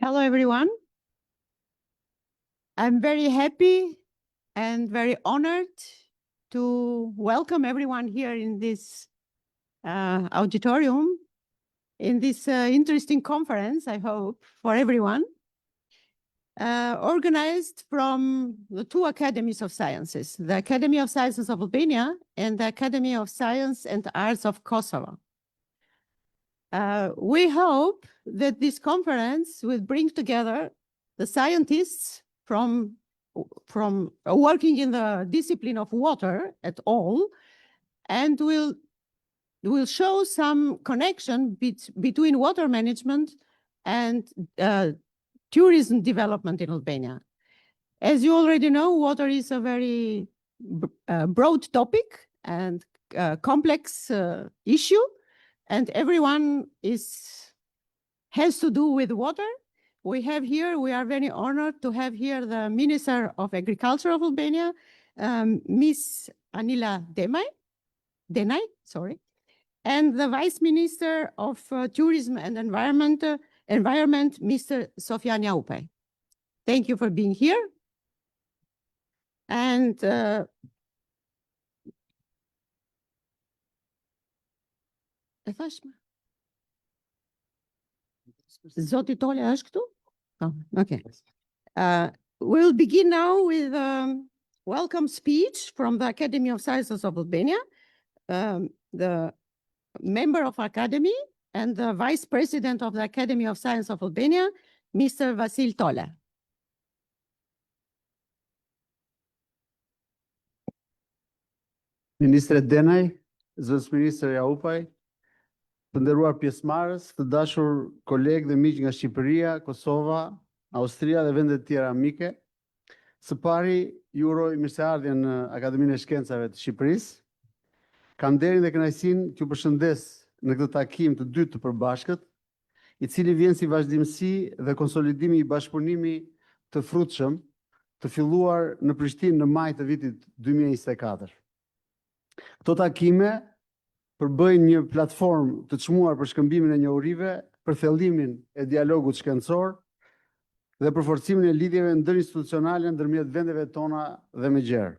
Hello, everyone. I'm very happy and very honored to welcome everyone here in this auditorium, in this interesting conference, I hope, for everyone, organized from the two academies of sciences, the Academy of Sciences of Albania and the Academy of Science and Arts of Kosovo. We hope that this conference will bring together the scientists from working in the discipline of water at all, and will show some connection between water management and tourism development in Albania. As you already know, water is a very broad topic and complex issue, and everyone has to do with water. We are very honored to have here the Minister of Agriculture of Albania, Ms. Anila Denaj, and the Vice Minister of Tourism and Environment, Mr. Sofjan Jaupe. Thank you for being here. And Zoti Tole është këtu? Oh, okay. We'll begin now with a welcome speech from the Academy of Sciences of Albania, the member of Academy and the Vice President of the Academy of Science of Albania, Mr. Vasil Tole. Ministre Denaj, Zës Minister Jaupaj, të nderuar pjesëmarrës, të dashur kolegë dhe miq nga Shqipëria, Kosova, Austria dhe vendet tjera amike. Së pari, ju uroj mirëseardhjen në Akademinë e Shkencave të Shqipërisë. Kam nderin dhe kënaqësinë t'ju përshëndes në këtë takim të dytë të përbashkët, i cili vjen si vazhdimsi dhe konsolidimi i bashkëpunimit të frutshëm të filluar në Prishtinë në maj të vitit 2024. Këto takime përbëjnë një platformë të çmuar për shkëmbimin e njohurive, për thellimin e dialogut shkencor dhe për forcimin e lidhjeve ndërinstitucionale ndërmjet vendeve tona dhe me gjerë.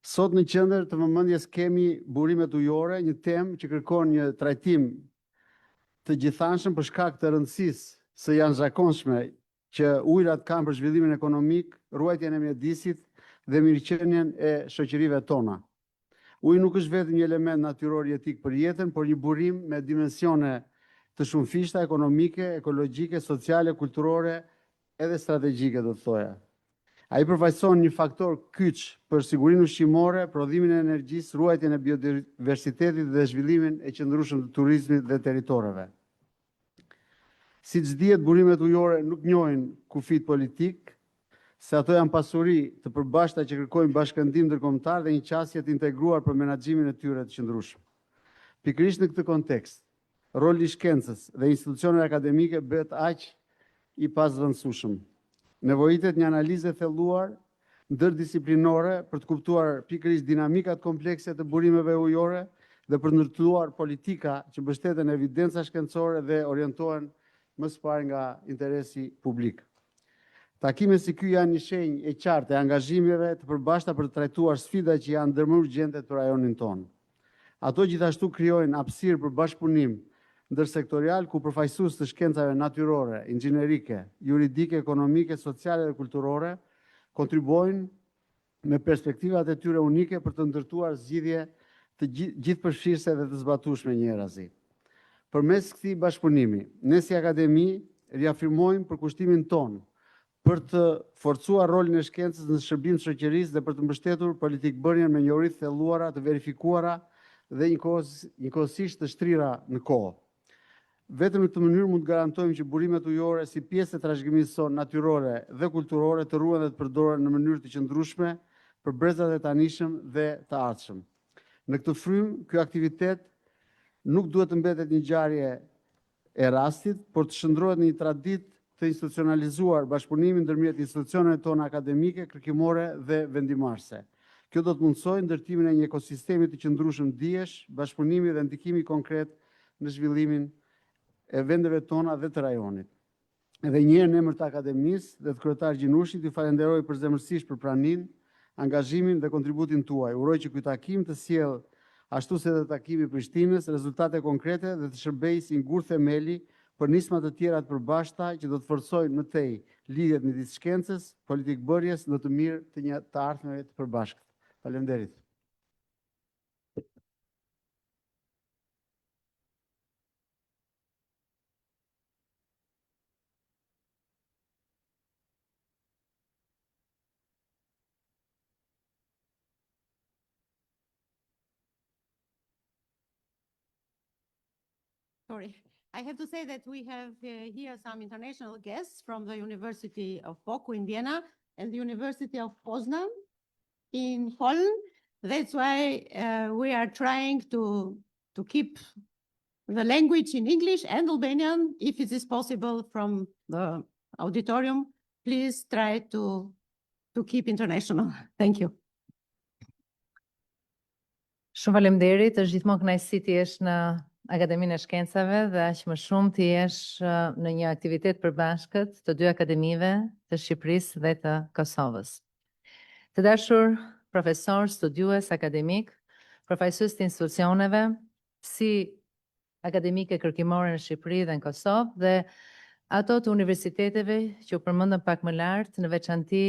Sot në qendër të vëmendjes kemi burimet ujore, një temë që kërkon një trajtim të gjithanshëm për shkak të rëndësisë së jashtëzakonshme që ujërat kanë për zhvillimin ekonomik, ruajtjen e mjedisit dhe mirëqenien e shoqërive tona. Uji nuk është vetëm një element natyror jetik për jetën, por një burim me dimensione të shumëfishta ekonomike, ekologjike, sociale, kulturore edhe strategjike, do të thoja. Ai përfaqëson një faktor kyç për sigurinë ushqimore, prodhimin e energjisë, ruajtjen e biodiversitetit dhe zhvillimin e qëndrueshëm të turizmit dhe territoreve. Siç dihet, burimet ujore nuk njohin kufit politik, se ato janë pasuri të përbashkëta që kërkojnë bashkëndim ndërkombëtar dhe një qasje të integruar për menaxhimin e tyre të qëndrueshëm. Pikërisht në këtë kontekst, roli i shkencës dhe institucioneve akademike bëhet aq i pazvendësueshëm. Nevojitet një analizë e thelluar ndërdisiplinore për të kuptuar pikërisht dinamikat komplekse të burimeve ujore dhe për ndërtuar politika që mbështeten në evidenca shkencore dhe orientohen më së pari nga interesi publik. Takime si ky janë një shenjë e qartë e angazhimeve të përbashkëta për të trajtuar sfidat që janë ndër më urgjente për rajonin tonë. Ato gjithashtu krijojnë hapësirë për bashkëpunim ndërsektorial ku përfaqësues të shkencave natyrore, inxhinerike, juridike, ekonomike, sociale dhe kulturore kontribuojnë me perspektivat e tyre unike për të ndërtuar zgjidhje të gjithëpërfshirëse dhe të zbatueshme njërazi. Përmes këtij bashkëpunimi, ne si Akademi riafirmojmë përkushtimin tonë për të forcuar rolin e shkencës në shërbim të shoqërisë dhe për të mbështetur politikbërjen me njohuri të thelluara, të verifikuara dhe njëkohësisht të shtrira në kohë. Vetëm në këtë mënyrë mund të garantojmë që burimet ujore si pjesë e trashëgimisë sonë natyrore dhe kulturore të ruhen dhe të përdoren në mënyrë të qëndrueshme për brezat e tanishëm dhe të ardhshëm. Në këtë frym, ky aktivitet nuk duhet të mbetet një ngjarje e rastit, por të shndrohet në një traditë të institucionalizuar bashkëpunimin ndërmjet institucioneve tona akademike, kërkimore dhe vendimarrëse. Kjo do të mundsojë ndërtimin e një ekosistemi të qëndrueshëm dijesh, bashkëpunimi dhe ndikimi konkret në zhvillimin e vendeve tona dhe të rajonit. Edhe një herë në emër të Akademisë dhe të kryetar Gjinushit, ju falenderoj përzemërsisht për praninë, angazhimin dhe kontributin tuaj. Uroj që ky takim të sjellë, ashtu si edhe takimi i Prishtinës, rezultate konkrete dhe të shërbejë si ngur themeli për nisma të tjera të përbashkëta që do të forcojnë më tej lidhjet midis shkencës, politikbërjes në të mirë të ardhmeve të përbashkët. Faleminderit. Sorry, I have to say that we have here some international guests from the University of Boku in Vienna and the University of Poznan in Poland. That's why we are trying to keep the language in English and Albanian, if it is possible from the auditorium. Please try to keep international. Thank you. Shumë faleminderit, është gjithmonë kënaqësi të jesh në Akademinë e Shkencave dhe aq më shumë të jesh në një aktivitet përbashkët të dy akademive të Shqipërisë dhe të Kosovës. Të dashur profesor, studiues akademik, përfaqësues të institucioneve, si akademike kërkimore në Shqipëri dhe në Kosovë dhe ato të universiteteve që u përmendën pak më lart, në veçanti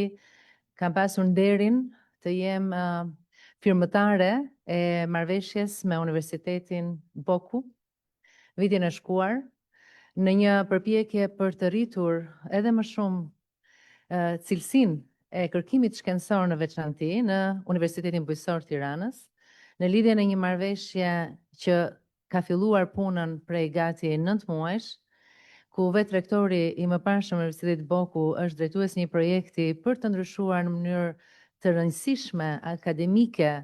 kam pasur nderin të jem firmëtare e marrëveshjes me Universitetin Boku vitin e shkuar në një përpjekje për të rritur edhe më shumë cilësinë e kërkimit shkencor në veçanti në Universitetin Bujqësor Tiranës, në lidhje në një marrëveshje që ka filluar punën prej gati 9 muajsh, ku vetë rektori i mëparshëm Universitetit Boku është drejtues një projekti për të ndryshuar në mënyrë të rëndësishme akademike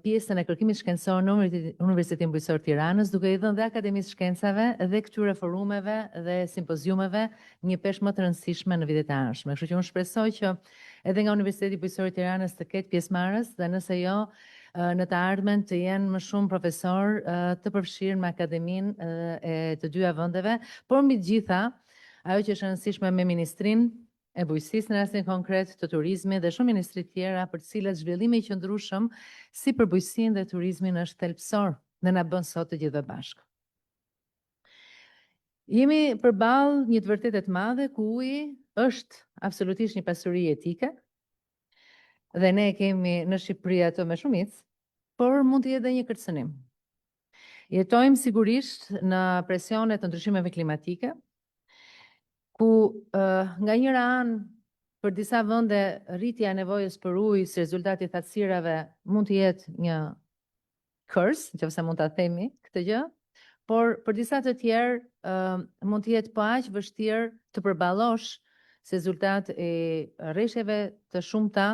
pjesën e kërkimit shkencor në Universitetin Bujqësor Tiranës, duke i dhënë dhe Akademisë Shkencave dhe këtyre forumeve dhe simpoziumeve një peshë më të rëndësishme në vitet e ardhshme. Kështu që unë shpresoj që edhe nga Universiteti Bujqësor Tiranës të ketë pjesëmarrës dhe nëse jo, në të ardhmen të jenë më shumë profesor të përfshirë me akademinë e të dyja vendeve, por mbi të gjitha, ajo që është e rëndësishme me Ministrinë e Bujqësisë në rastin konkret të Turizmit dhe shumë ministri tjera për të cilat zhvillimi i qëndrueshëm si për bujqësinë dhe turizmin është thelbësor dhe na bën sot të gjithëve bashkë. Jemi përballë një të vërtetë të madhe ku uji është absolutisht një pasuri etike dhe ne kemi në Shqipëri ato me shumicë, por mund të jetë edhe një kërcënim. Jetojmë sigurisht në presione të ndryshimeve klimatike, ku nga njëra anë për disa vende rritja e nevojës për ujë si rezultat i thatësirave mund të jetë një kurs, nëse mund ta themi këtë gjë, por për disa të tjerë mund të jetë po aq vështirë të përballosh si rezultat e rreshjeve të shumta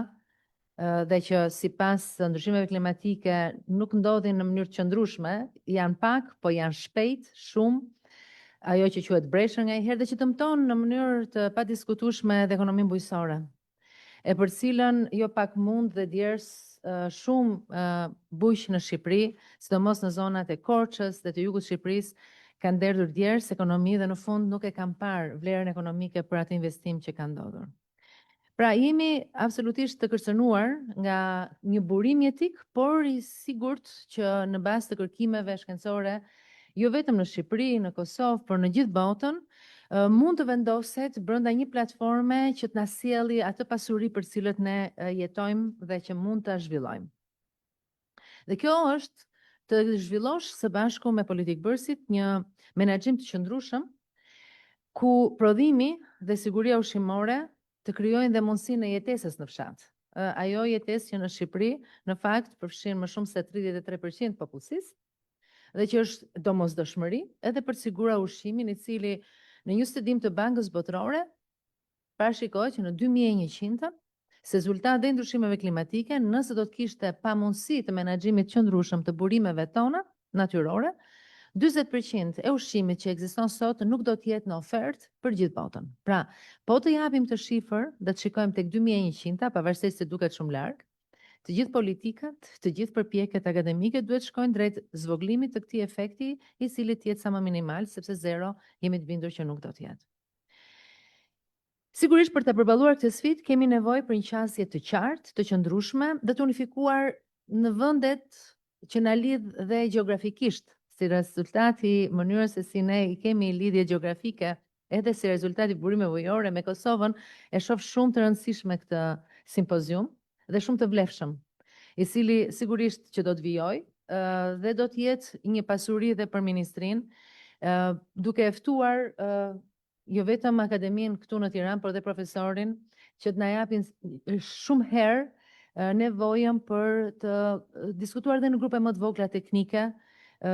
dhe që sipas ndryshimeve klimatike nuk ndodhin në mënyrë të qëndrueshme, janë pak, po janë shpejt, shumë, ajo që quhet breshën nga njëherë dhe që dëmton në mënyrë të padiskutueshme edhe ekonominë bujqësore, e për cilën jo pak mund dhe djers shumë bujq në Shqipëri, sidomos në zonat e Korçës dhe të jugut të Shqipërisë, kanë derdhur djers ekonomi dhe në fund nuk e kanë parë vlerën ekonomike për atë investim që ka ndodhur. Pra jemi absolutisht të kërcënuar nga një burim etik, por i sigurt që në bazë të kërkimeve shkencore, jo vetëm në Shqipëri, në Kosovë, por në gjithë botën, mund të vendoset brenda një platforme që të na sjelli atë pasuri për cilët ne jetojmë dhe që mund ta zhvillojmë. Dhe kjo është të zhvillosh së bashku me politikbërësit një menaxhim të qëndrueshëm, ku prodhimi dhe siguria ushqimore të krijojnë dhe mundësinë e jetesës në fshat. Ajo jetesë që në Shqipëri në fakt përfshin më shumë se 33% popullsisë, dhe që është domosdoshmëri edhe për të siguruar ushqimin, i cili në një studim të Bankës Botërore parashikohet që në 2100 se rezultat dhe ndryshimeve klimatike, nëse do të kishte pamundësi të menaxhimit qëndrueshëm të burimeve tona natyrore, 40% e ushqimit që ekziston sot nuk do të jetë në ofertë për gjithë botën. Pra, po të japim të shifër dhe të shikojmë tek 2100, pavarësisht se duket shumë larg, të gjithë politikat, të gjithë përpjekjet akademike duhet shkojnë drejt zvoglimit të këtij efekti, i cili të jetë sa më minimal, sepse zero jemi të bindur që nuk do të jetë. Sigurisht për të përballuar këtë sfidë kemi nevojë për një qasje të qartë, të qëndrueshme dhe të unifikuar në vendet që na lidh dhe gjeografikisht, si rezultati mënyrës se si ne i kemi lidhje gjeografike, edhe si rezultati burimeve ujore me Kosovën, e shoh shumë të rëndësishme këtë simpozium dhe shumë të vlefshëm, i cili sigurisht që do të vijojë dhe do të jetë një pasuri dhe për Ministrinë, duke e ftuar jo vetëm Akademinë këtu në Tiranë, por dhe profesorin që të na japin shumë herë nevojën për të diskutuar dhe në grupe më të vogla teknike,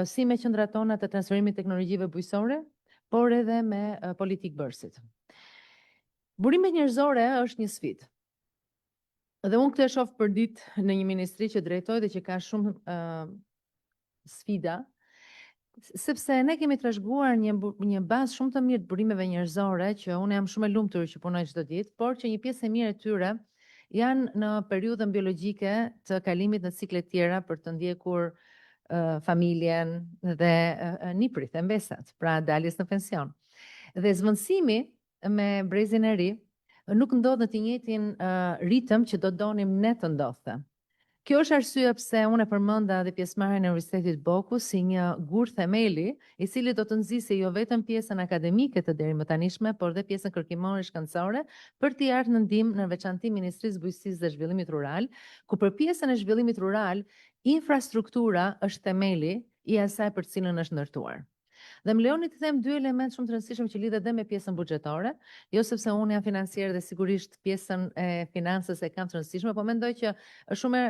si me qendrat tona të transferimit teknologjive bujqësore, por edhe me politikë bërësit. Burimet njerëzore është një sfidë. Dhe unë këtë e shoh përditë në një ministri që drejtoj dhe që ka shumë sfida, sepse ne kemi trashëguar një bazë shumë të mirë të burimeve njerëzore, që unë jam shumë e lumtur që punoj çdo ditë, por që një pjesë e mirë e tyre janë në periudhën biologjike të kalimit në cikle të tjera për të ndjekur familjen dhe niprit e mbesat, pra daljes në pension. Dhe zvendësimi me brezin e ri nuk ndodh në të njëjtin ritëm që do donim ne të ndodhte. Kjo është arsye pse unë e përmenda dhe pjesëmarrjen e Universitetit Boku si një gur themeli, i cili do të nxjisë jo vetëm pjesën akademike të deri më tanishme, por dhe pjesën kërkimore shkencore për të ardhur në ndihmë në veçantë Ministrisë Bujqësisë dhe Zhvillimit Rural, ku për pjesën e zhvillimit rural, infrastruktura është themeli i asaj për cilën është ndërtuar. Dhe më lejoni të them dy elementë shumë të rëndësishëm që lidhet dhe me pjesën buxhetore, jo sepse unë jam financier dhe sigurisht pjesën e financës e kam të rëndësishme, po mendoj që është shumë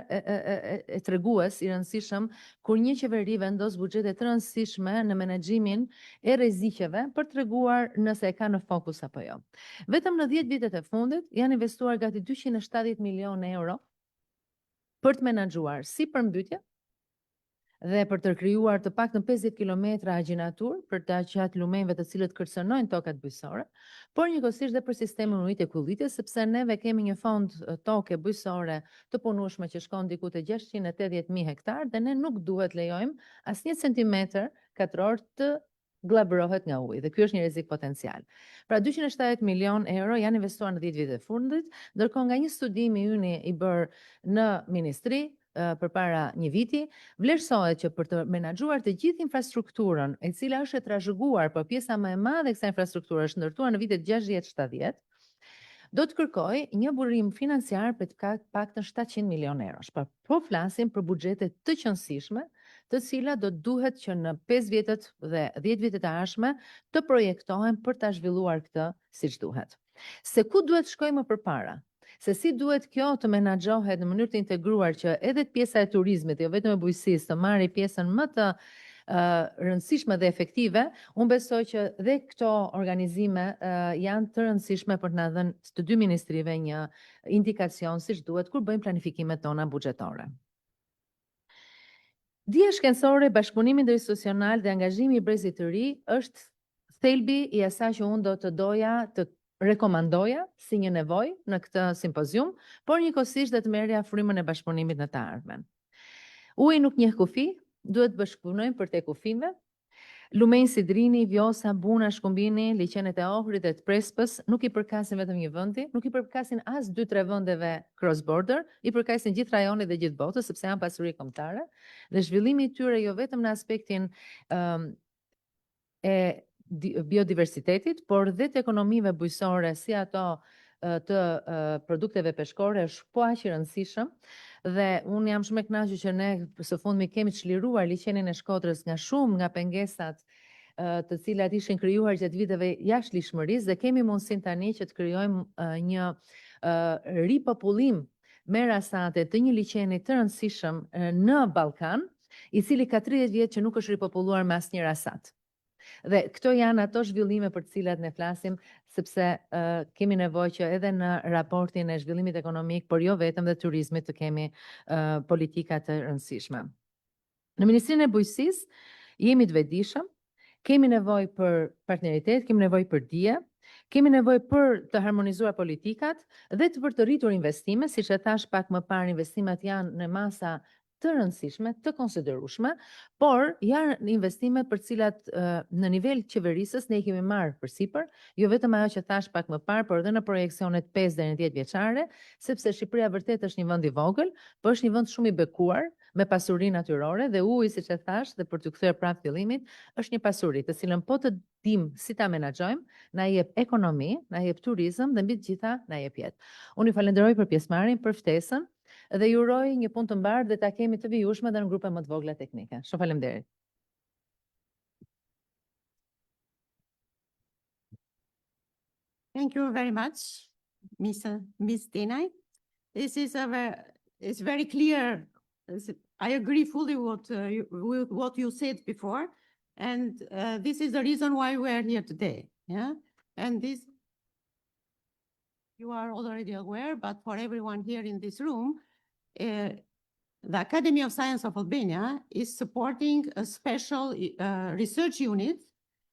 e tregues i rëndësishëm kur një qeveri vendos buxhete të rëndësishme në menaxhimin e rreziqeve për treguar nëse e ka në fokus apo jo. Vetëm në 10 vitet e fundit janë investuar gati 270 milionë euro për të menaxhuar si përmbytje dhe për të krijuar të paktën 50 kilometra agjinatur për të qatë lumenjve të cilët kërcënojnë tokat bujqësore, por njëkohësisht dhe për sistemin ujit e kullitjes, sepse neve kemi një fond toke bujqësore të punueshme që shkon diku te 680.000 hektar dhe ne nuk duhet lejojmë asnjë centimetër katror të glabërohet nga uji dhe ky është një rrezik potencial. Pra 270 milion euro janë investuar në 10 vite të fundit, ndërkohë nga një studim i yni i bërë në Ministri përpara një viti, vlerësohet që për të menaxhuar të gjithë infrastrukturën, e cila është e trashëguar, por pjesa më e madhe e kësaj infrastrukture është ndërtuar në vitet 60-70, do të kërkoj një burim financiar për të paktën 700 milion eurosh. Po flasim për buxhete të qëndrueshme, të cilat do duhet që në 5 vjetet dhe 10 vjetet e ardhshme të projektohen për ta zhvilluar këtë siç duhet. Se ku duhet shkojmë më përpara? Se si duhet kjo të menaxhohet në mënyrë të integruar që edhe pjesa e turizmit, jo vetëm e bujqësisë, të marrë pjesën më të rëndësishme dhe efektive, unë besoj që dhe këto organizime janë të rëndësishme për të na dhënë të dy ministrive një indikacion siç duhet kur bëjmë planifikimet tona buxhetore. Dija shkencore, bashkëpunimi ndërinstitucional dhe angazhimi i brezit të ri është thelbi i asaj që unë do të doja të rekomandoja si një nevojë në këtë simpozium, por njëkohësisht dhe të merrja frymën e bashkëpunimit në të ardhmen. Uji nuk njeh kufi, duhet bashkëpunojmë për te kufinve. Lumenj si drini, vjosa, buna, shkumbini, liqenet e Ohrit dhe të Prespës nuk i përkasin vetëm një vendi, nuk i përkasin as 2-3 vendeve cross border, i përkasin gjithë rajonit dhe gjithë botës, sepse janë pasuri kombëtare, dhe zhvillimi i tyre jo vetëm në aspektin e biodiversitetit, por dhe të ekonomive bujqësore, si ato të produkteve peshkore, është po aq i rëndësishëm. Dhe unë jam shumë e kënaqur që ne së fundmi kemi çliruar liçenin e Shkodrës nga pengesat të cilat ishin krijuar gjatë viteve jashtëligjshmërisë dhe kemi mundësinë tani që të krijojmë një ripopullim me rasate të një liçeni të rëndësishëm në Ballkan, i cili ka 30 vjet që nuk është ripopulluar me asnjë rasat. Dhe këto janë ato zhvillime për të cilat ne flasim, sepse kemi nevojë që edhe në raportin e zhvillimit ekonomik, por jo vetëm dhe turizmit, të kemi politika të rëndësishme. Në Ministrinë e Bujqësisë jemi të vetëdijshëm, kemi nevojë për partneritet, kemi nevojë për dije, kemi nevojë për të harmonizuar politikat dhe për të rritur investime, siç e thash pak më parë, investimet janë në masa të rëndësishme, të konsiderueshme, por janë investime për cilat në nivel qeverisës ne i kemi marrë përsipër, jo vetëm ajo që thash pak më parë, por edhe në projeksionet 5 deri në 10 vjeçare, sepse Shqipëria vërtet është një vend i vogël, por është një vend shumë i bekuar me pasuri natyrore dhe uji, siç e thash, dhe për t'u kthyer prapë fillimit, është një pasuri të cilën po të dim si ta menaxhojmë, na jep ekonomi, na jep turizëm dhe mbi të gjitha na jep jetë. Unë ju falenderoj për pjesëmarrjen, për ftesën dhe ju uroj një punë të mbarë dhe ta kemi të vijueshme dhe në grupe më të vogla teknike. Shumë faleminderit. Thank you very much, Ms. Denay. This is it's very clear. I agree fully with what you said before, and this is the reason why we are here today. Yeah, and this you are already aware, but for everyone here in this room, the Academy of Science of Albania is supporting a special research unit,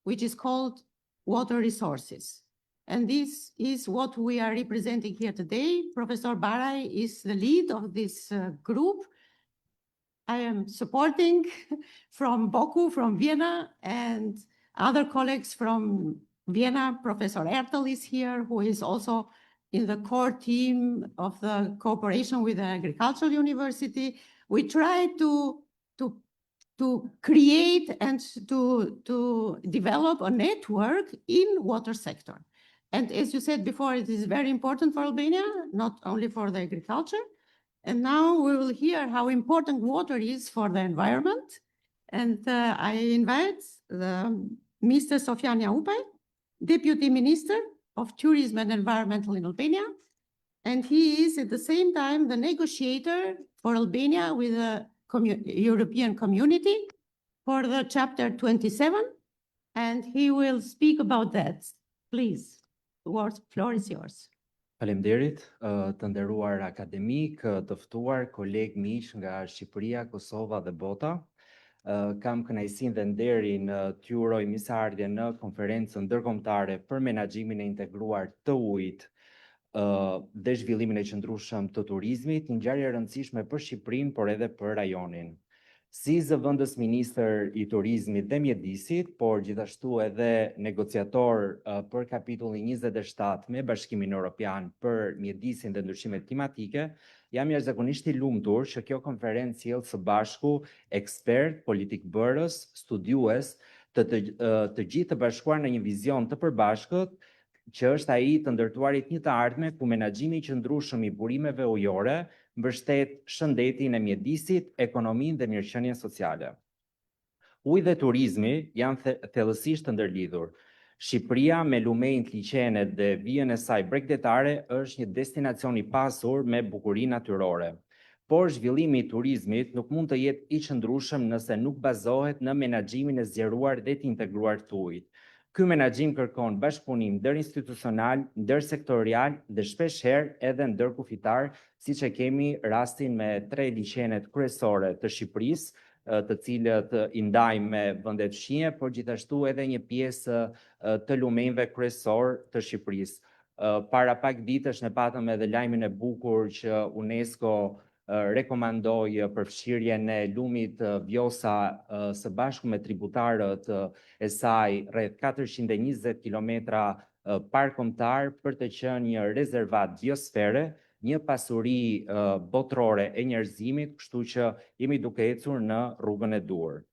which is called Water Resources. And this is what we are representing here today. Professor Barai is the lead of this group. I am supporting from Boku, from Vienna, and other colleagues from Vienna. Professor Ertel is here, who is also in the core team of the cooperation with the Agricultural University. We try to create and to develop a network in water sector. And as you said before, it is very important for Albania, not only for the agriculture. And now we will hear how important water is for the environment. And I invite Mr. Sofian Jaupaj, Deputy Minister of Tourism and Environmental in Albania. And he is at the same time the negotiator for Albania with the European Community for the Chapter 27. And he will speak about that. Please, the floor is yours. Faleminderit, të nderuar akademik, të ftuar, kolegë miq nga Shqipëria, Kosova dhe bota. Kam kënaqësinë dhe nderin t'ju uroj mirëseardhje në konferencën ndërkombëtare për menaxhimin e integruar të ujit dhe zhvillimin e qëndrueshëm të turizmit, një ngjarje e rëndësishme për Shqipërinë, por edhe për rajonin. Si zëvendës ministër i turizmit dhe mjedisit, por gjithashtu edhe negociator për kapitullin 27 me Bashkimin Evropian për mjedisin dhe ndryshimet klimatike, jam jashtëzakonisht i lumtur që kjo konferencë sjell së bashku ekspert, politikbërës, studiues, të gjithë të bashkuar në një vizion të përbashkët, që është ai të ndërtuarit një të ardhme ku menaxhimi i qëndrueshëm i burimeve ujore mbështet shëndetin e mjedisit, ekonominë dhe mirëqenien sociale. Uji dhe turizmi janë thellësisht të ndërlidhur. Shqipëria me lumejnë të liqenet dhe vijën e saj bregdetare është një destinacion i pasur me bukurinë natyrore. Por zhvillimi i turizmit nuk mund të jetë i qëndrueshëm nëse nuk bazohet në menaxhimin e zgjeruar dhe të integruar të ujit. Ky menaxhim kërkon bashkëpunim ndërinstitucional, ndërsektorial dhe shpeshherë edhe ndërkufitar, siç e kemi rastin me 3 liqenet kryesore të Shqipërisë, të cilët i ndajmë me vendet fshije, por gjithashtu edhe një pjesë të lumenjve kryesor të Shqipërisë. Para pak ditësh ne patëm edhe lajmin e bukur që UNESCO rekomandoi përfshirjen e lumit Vjosa së bashku me tributarët e saj rreth 420 kilometra park kombëtar për të qenë një rezervat biosfere, një pasuri botërore e njerëzimit, kështu që jemi duke ecur në rrugën e duhur.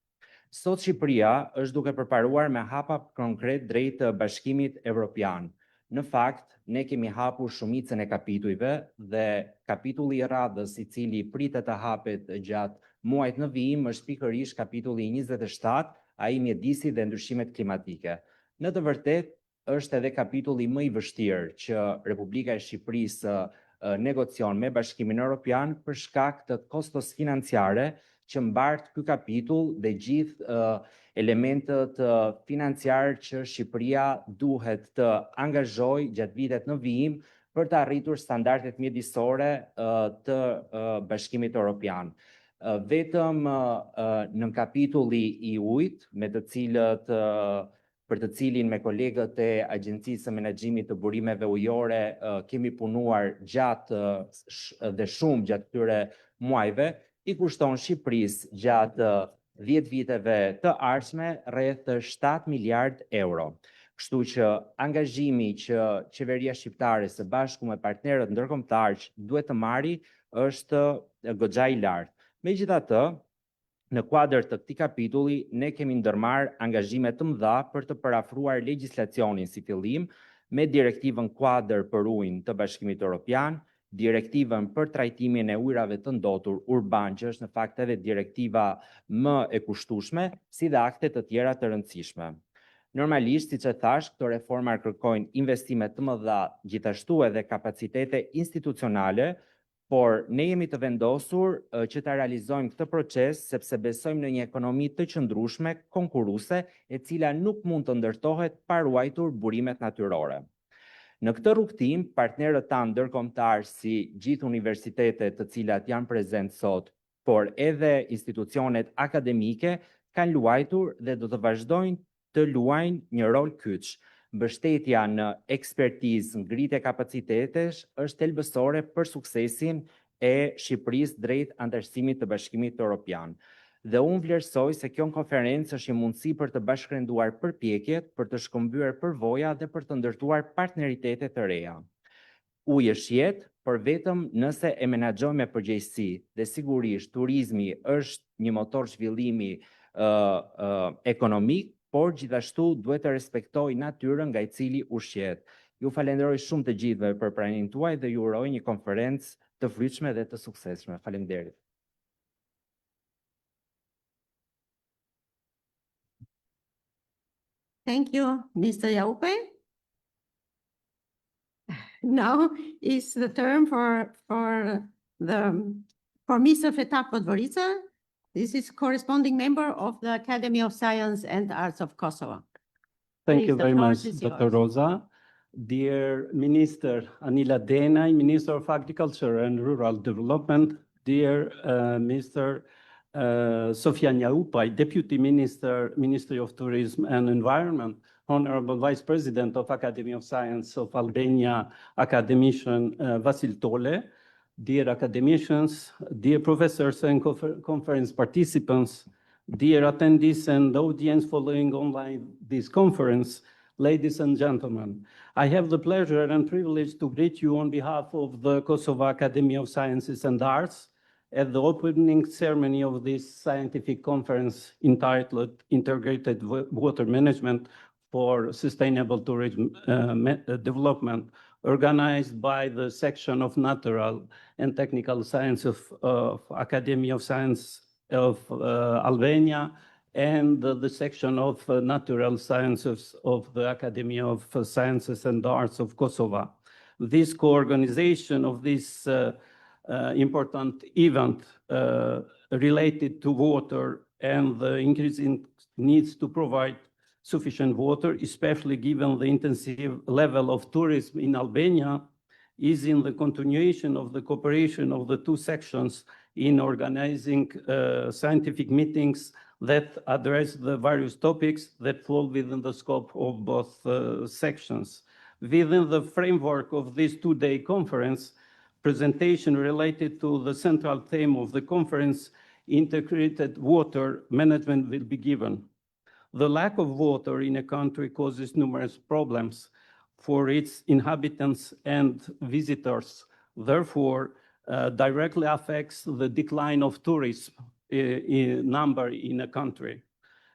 Sot Shqipëria është duke përparuar me hapa konkret drejt Bashkimit Evropian. Në fakt, ne kemi hapur shumicën e kapitujve dhe kapitulli i radhës i cili pritet të hapet gjatë muajit në vijim është pikërisht kapitulli 27, ai mjedisi dhe ndryshimet klimatike. Në të vërtetë, është edhe kapitulli më i vështirë që Republika e Shqipërisë negocion me Bashkimin Evropian për shkak të kostos financiare që mbart ky kapitull dhe gjithë elementët financiarë që Shqipëria duhet të angazhojë gjatë vitet në vijim për të arritur standardet mjedisore të Bashkimit Evropian. Vetëm në kapitulli i ujit, për të cilin me kolegët e Agjencisë së Menaxhimit të Burimeve Ujore kemi punuar gjatë dhe shumë gjatë këtyre muajve, i kushton Shqipërisë gjatë 10 viteve të ardhshme rreth 7 miliard euro. Kështu që angazhimi që qeveria shqiptare së bashku me partnerët ndërkombëtar duhet të marrë është goxha i lartë. Megjithatë, në kuadër të këtij kapitulli, ne kemi ndërmarrë angazhime të mëdha për të parafruar legjislacionin si fillim me direktivën kuadër për ujin të Bashkimit Evropian, direktivën për trajtimin e ujrave të ndotur urban, që është në fakt edhe direktiva më e kushtueshme, si dhe akte të tjera të rëndësishme. Normalisht, siç e thash, këto reforma kërkojnë investime të mëdha, gjithashtu edhe kapacitete institucionale, por ne jemi të vendosur që ta realizojmë këtë proces sepse besojmë në një ekonomi të qëndrueshme, konkurruese, e cila nuk mund të ndërtohet pa ruajtur burimet natyrore. Në këtë rrugtim, partnerët tanë ndërkombëtar si gjithë universitetet të cilat janë prezent sot, por edhe institucionet akademike kanë luajtur dhe do të vazhdojnë të luajnë një rol kyç. Mbështetja në ekspertizë, ngritje kapacitetesh është thelbësore për suksesin e Shqipërisë drejt anëtarësimit të Bashkimit Evropian. Dhe unë vlerësoj se kjo konferencë është një mundësi për të bashkërenduar përpjekjet, për të shkëmbyer përvoja dhe për të ndërtuar partneritete të reja. Uji është jetë, por vetëm nëse e menaxhojmë me përgjegjësi, dhe sigurisht turizmi është një motor zhvillimi ekonomik, por gjithashtu duhet të respektoj natyrën nga i cili ushqet. Ju falenderoj shumë të gjithëve për pranimin tuaj dhe ju uroj një konferencë të frytshme dhe të suksesshme. Faleminderit. Thank you, Mr. Jaupe. Now is the term for Mr. Fetak Podgorica. This is corresponding member of the Academy of Science and Arts of Kosovo. Thank Please, you the very floor much, is Dr. yours. Rosa. Dear Minister Anila Denaj, Minister of Agriculture and Rural Development, dear Mr. Sofia Njaupai, Deputy Minister, Ministry of Tourism and Environment, Honorable Vice President of Academy of Science of Albania, Academician Vasil Tole, dear academicians, dear professors and conference participants, dear attendees and audience following online this conference, ladies and gentlemen, I have the pleasure and privilege to greet you on behalf of the Kosovo Academy of Sciences and Arts at the opening ceremony of this scientific conference entitled Integrated Water Management for Sustainable Tourism Development, organized by the section of Natural and Technical Science of Academia of Science of Albania and the section of Natural Sciences of the Academia of Sciences and Arts of Kosovo. This co-organization of this important event related to water and the increasing needs to provide sufficient water, especially given the intensive level of tourism in Albania, is in the continuation of the cooperation of the two sections in organizing scientific meetings that address the various topics that fall within the scope of both sections. Within the framework of this two-day conference, presentation related to the central theme of the conference, integrated water management, will be given. The lack of water in a country causes numerous problems for its inhabitants and visitors, therefore directly affects the decline of tourism number in a country.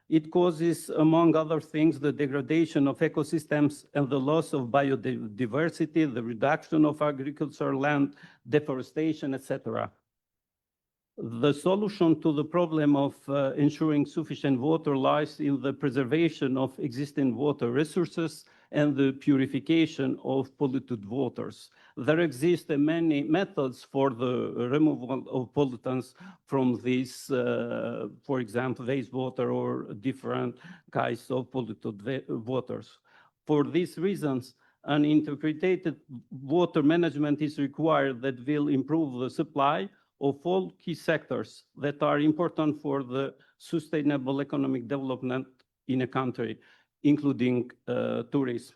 It causes, among other things, the degradation of ecosystems and the loss of biodiversity, the reduction of agricultural land, deforestation, etc. The solution to the problem of ensuring sufficient water lies in the preservation of existing water resources and the purification of polluted waters. There exist many methods for the removal of pollutants from these, for example, wastewater or different kinds of polluted waters. For these reasons, an integrated water management is required that will improve the supply of all key sectors that are important for the sustainable economic development in a country, including tourism.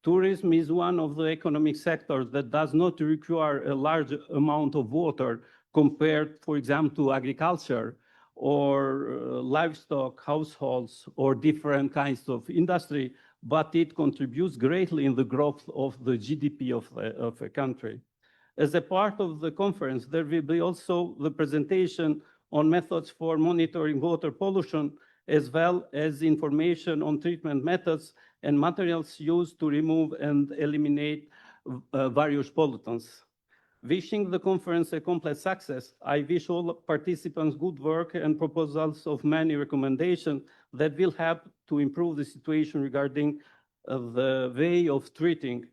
Tourism is one of the economic sectors that does not require a large amount of water compared, for example, to agriculture or livestock, households, or different kinds of industry, but it contributes greatly in the growth of the GDP of a country. As a part of the conference, there will be also the presentation on methods for monitoring water pollution, as well as information on treatment methods and materials used to remove and eliminate various pollutants. Wishing the conference a complete success, I wish all participants good work and proposals of many recommendations that will help to improve the situation regarding the way of treating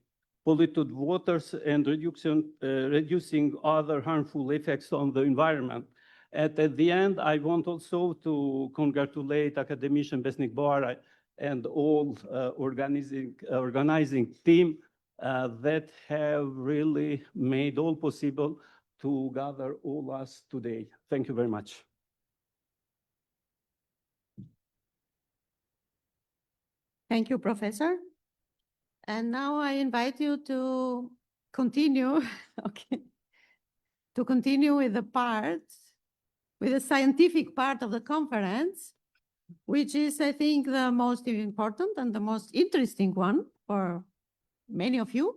polluted waters and reducing other harmful effects on the environment. And at the end, I want also to congratulate Akademician Besnik Bara and all organizing team that have really made all possible to gather all us today. Thank you very much. Thank you, Professor. And now I invite you to continue, okay, to continue with the scientific part of the conference, which is, I think, the most important and the most interesting one for many of you.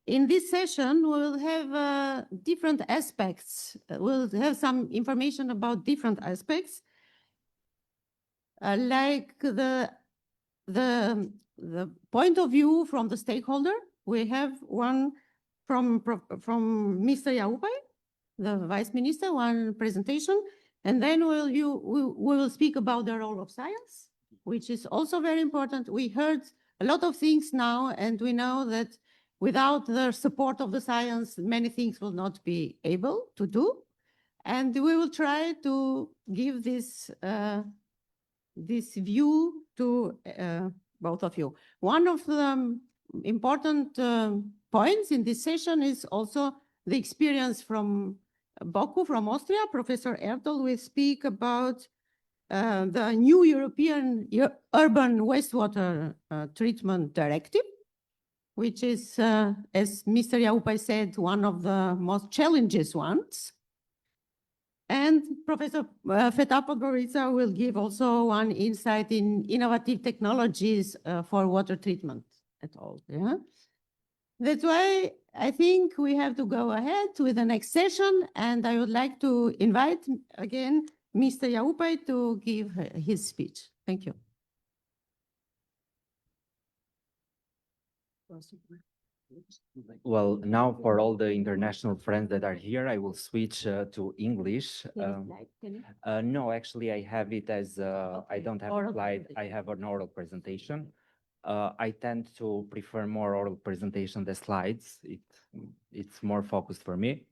In this session, we will have different aspects. We'll have some information about different aspects, like the point of view from the stakeholder. We have one from Mr. Yaupai, the Vice Minister, one presentation, and then we will speak about the role of science, which is also very important. We heard a lot of things now, and we know that without the support of the science, many things will not be able to do. And we will try to give this view to both of you. One of the important points in this session is also the experience from Boku, from Austria. Professor Ertl will speak about the new European Urban Wastewater Treatment Directive, which is, as Mr. Yaupai said, one of the most challenging ones. And Professor Feta Podgorica will give also one insight in innovative technologies for water treatment at all. Yeah? That's why I think we have to go ahead with the next session, and I would like to invite again Mr. Yaupai to give his speech. Thank you. Well, now for all the international friends that are here, I will switch to English. No, actually, I have it as, I don't have a slide, I have an oral presentation. I tend to prefer more oral presentation than slides. It's more focused for me.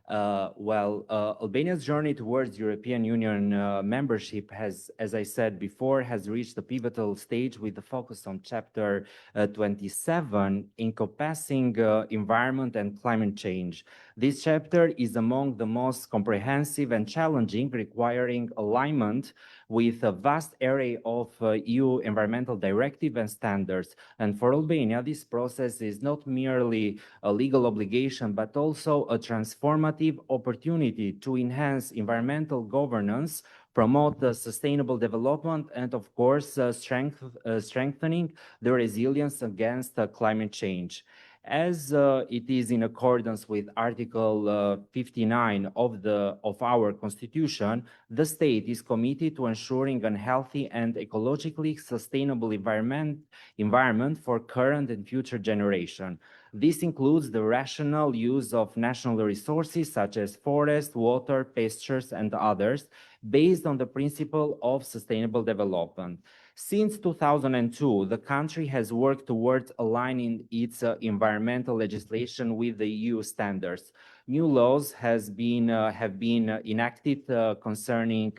Albania's journey towards European Union membership has, as I said before, has reached a pivotal stage with the focus on Chapter 27, encompassing environment and climate change. This chapter is among the most comprehensive and challenging, requiring alignment with a vast array of EU environmental directive and standards. And for Albania, this process is not merely a legal obligation, but also a transformative opportunity to enhance environmental governance, promote the sustainable development, and of course, strengthening the resilience against climate change. As it is in accordance with Article 59 of our Constitution, the state is committed to ensuring a healthy and ecologically sustainable environment for current and future generations. This includes the rational use of national resources such as forest, water, pastures, and others, based on the principle of sustainable development. Since 2002, the country has worked towards aligning its environmental legislation with the EU standards. New laws have been enacted concerning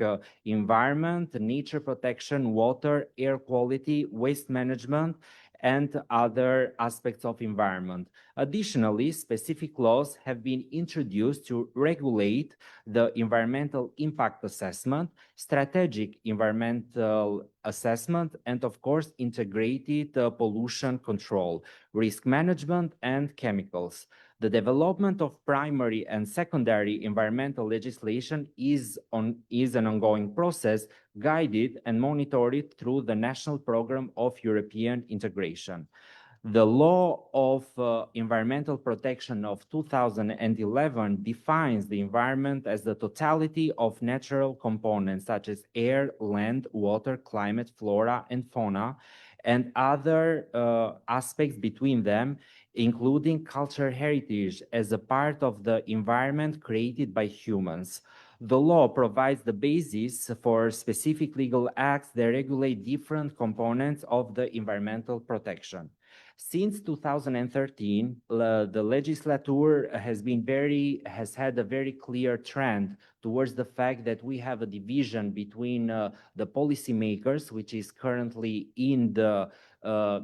environment, nature protection, water, air quality, waste management, and other aspects of environment. Additionally, specific laws have been introduced to regulate the environmental impact assessment, strategic environmental assessment, and of course, integrated pollution control, risk management, and chemicals. The development of primary and secondary environmental legislation is an ongoing process, guided and monitored through the National Program of European Integration. The Law of Environmental Protection of 2011 defines the environment as the totality of natural components such as air, land, water, climate, flora, and fauna, and other aspects between them, including cultural heritage as a part of the environment created by humans. The law provides the basis for specific legal acts that regulate different components of the environmental protection. Since 2013, the legislature has had a very clear trend towards the fact that we have a division between the policymakers, which is currently in the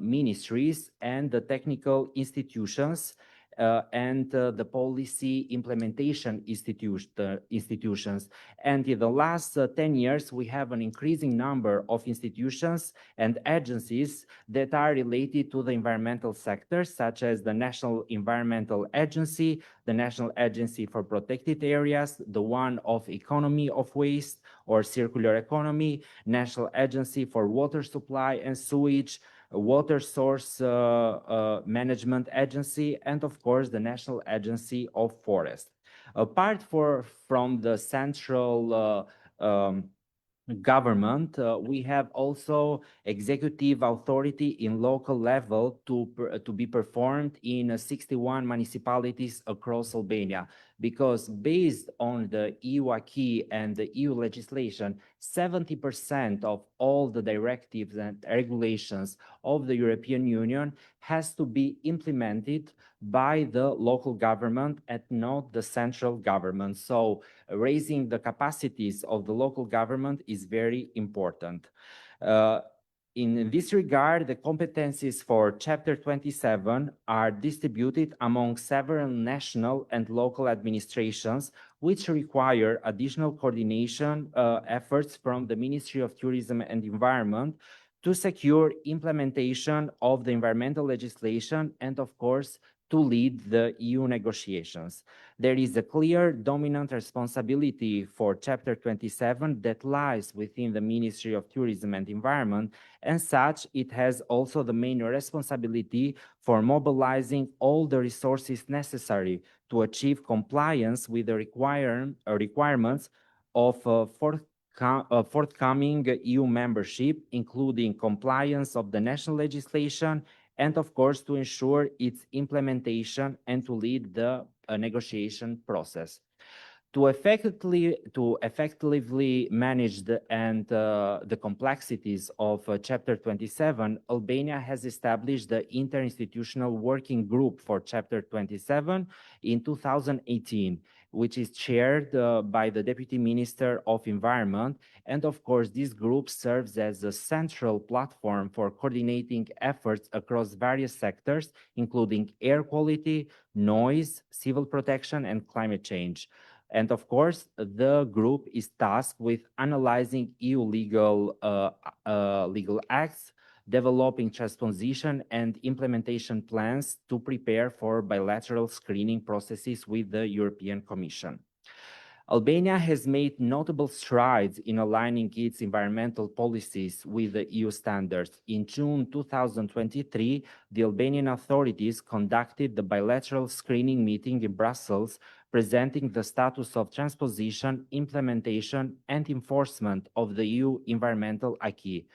ministries, and the technical institutions, and the policy implementation institutions. And in the last 10 years, we have an increasing number of institutions and agencies that are related to the environmental sector, such as the National Environmental Agency, the National Agency for Protected Areas, the one of Economy of Waste or Circular Economy, National Agency for Water Supply and Sewage, Water Source Management Agency, and of course the National Agency of Forest. Apart from the central government, we have also executive authority in local level to be performed in 61 municipalities across Albania, because based on the EU acquis and the EU legislation, 70% of all the directives and regulations of the European Union has to be implemented by the local government and not the central government. So raising the capacities of the local government is very important. In this regard, the competencies for Chapter 27 are distributed among several national and local administrations, which require additional coordination efforts from the Ministry of Tourism and Environment to secure implementation of the environmental legislation and, of course, to lead the EU negotiations. There is a clear dominant responsibility for Chapter 27 that lies within the Ministry of Tourism and Environment, and such it has also the main responsibility for mobilizing all the resources necessary to achieve compliance with the requirements of forthcoming EU membership, including compliance of the national legislation, and of course to ensure its implementation and to lead the negotiation process. To effectively manage the complexities of Chapter 27, Albania has established the Interinstitutional Working Group for Chapter 27 in 2018, which is chaired by the Deputy Minister of Environment. And of course, this group serves as a central platform for coordinating efforts across various sectors, including air quality, noise, civil protection, and climate change. And of course, the group is tasked with analyzing EU legal acts, developing transposition and implementation plans to prepare for bilateral screening processes with the European Commission. Albania has made notable strides in aligning its environmental policies with the EU standards. In June 2023, the Albanian authorities conducted the bilateral screening meeting in Brussels, presenting the status of transposition, implementation, and enforcement of the EU environmental acquis.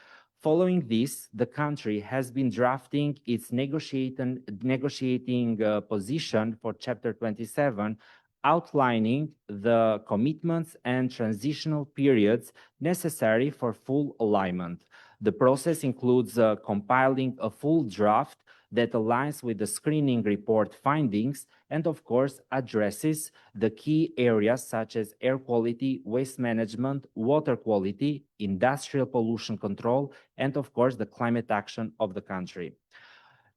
Following this, the country has been drafting its negotiating position for Chapter 27, outlining the commitments and transitional periods necessary for full alignment. The process includes compiling a full draft that aligns with the screening report findings and, of course, addresses the key areas such as air quality, waste management, water quality, industrial pollution control, and, of course, the climate action of the country.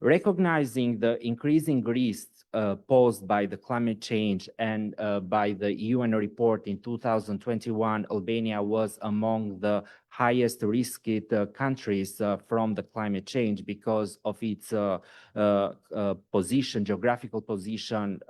Recognizing the increasing risks posed by the climate change and by the UN report in 2021, Albania was among the highest risked countries from the climate change because of its geographical position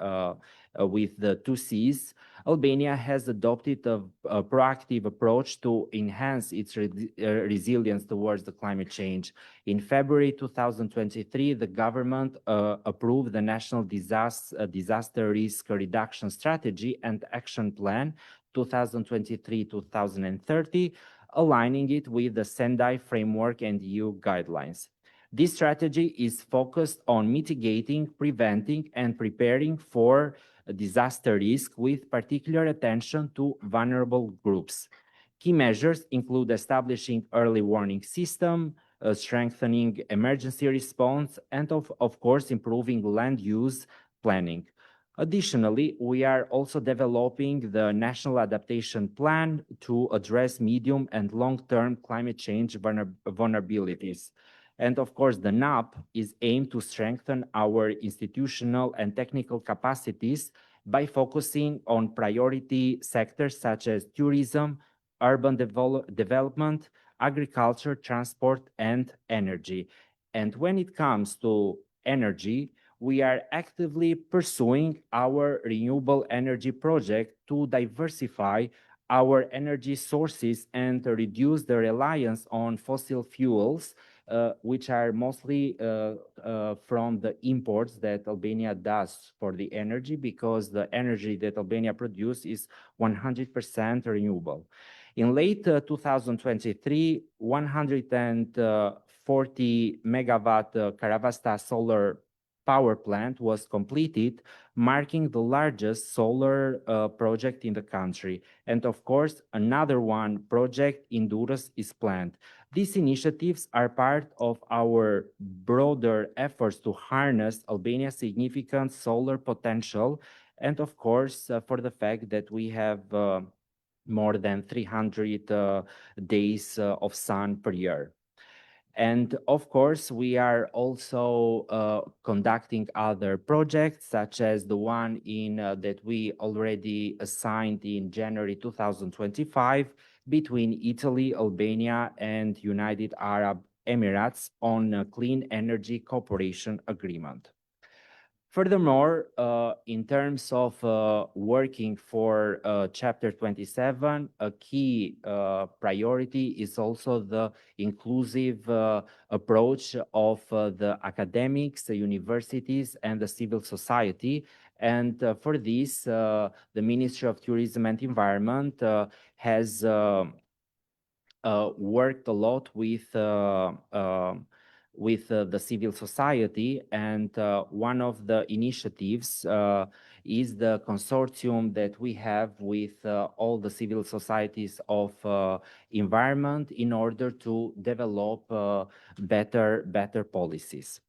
with the two seas. Albania has adopted a proactive approach to enhance its resilience towards the climate change. In February 2023, the government approved the National Disaster Risk Reduction Strategy and Action Plan 2023-2030, aligning it with the Sendai framework and EU guidelines. This strategy is focused on mitigating, preventing, and preparing for disaster risk with particular attention to vulnerable groups. Key measures include establishing early warning system, strengthening emergency response, and of course, improving land use planning. Additionally, we are also developing the National Adaptation Plan to address medium and long-term climate change vulnerabilities. And of course, the NAP is aimed to strengthen our institutional and technical capacities by focusing on priority sectors such as tourism, urban development, agriculture, transport, and energy. And when it comes to energy, we are actively pursuing our renewable energy project to diversify our energy sources and to reduce the reliance on fossil fuels, which are mostly from the imports that Albania does for the energy, because the energy that Albania produces is 100% renewable. In late 2023, 140 megawatt Karavasta solar power plant was completed, marking the largest solar project in the country. And of course, another one project in Durrës is planned. These initiatives are part of our broader efforts to harness Albania's significant solar potential, and of course, for the fact that we have more than 300 days of sun per year. And of course, we are also conducting other projects, such as the one that we already assigned in January 2025 between Italy, Albania, and United Arab Emirates on a clean energy cooperation agreement. Furthermore, in terms of working for Chapter 27, a key priority is also the inclusive approach of the academics, the universities, and the civil society. And for this, the Ministry of Tourism and Environment has worked a lot with the civil society, and one of the initiatives is the consortium that we have with all the civil societies of environment in order to develop better policies.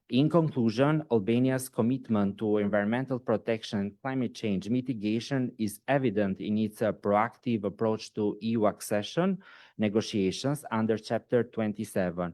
In conclusion, Albania's commitment to environmental protection and climate change mitigation is evident in its proactive approach to EU accession negotiations under Chapter 27.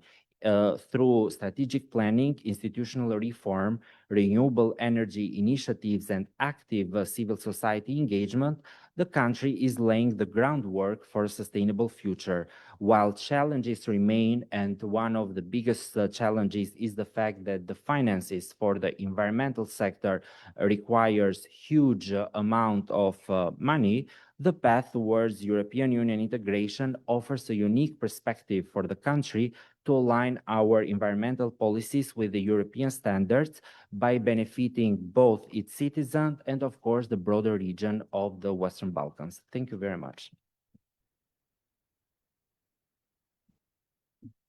Through strategic planning, institutional reform, renewable energy initiatives, and active civil society engagement, the country is laying the groundwork for a sustainable future. While challenges remain, and one of the biggest challenges is the fact that the finances for the environmental sector requires huge amount of money, the path towards European Union integration offers a unique perspective for the country to align our environmental policies with the European standards by benefiting both its citizens and, of course, the broader region of the Western Balkans. Thank you very much.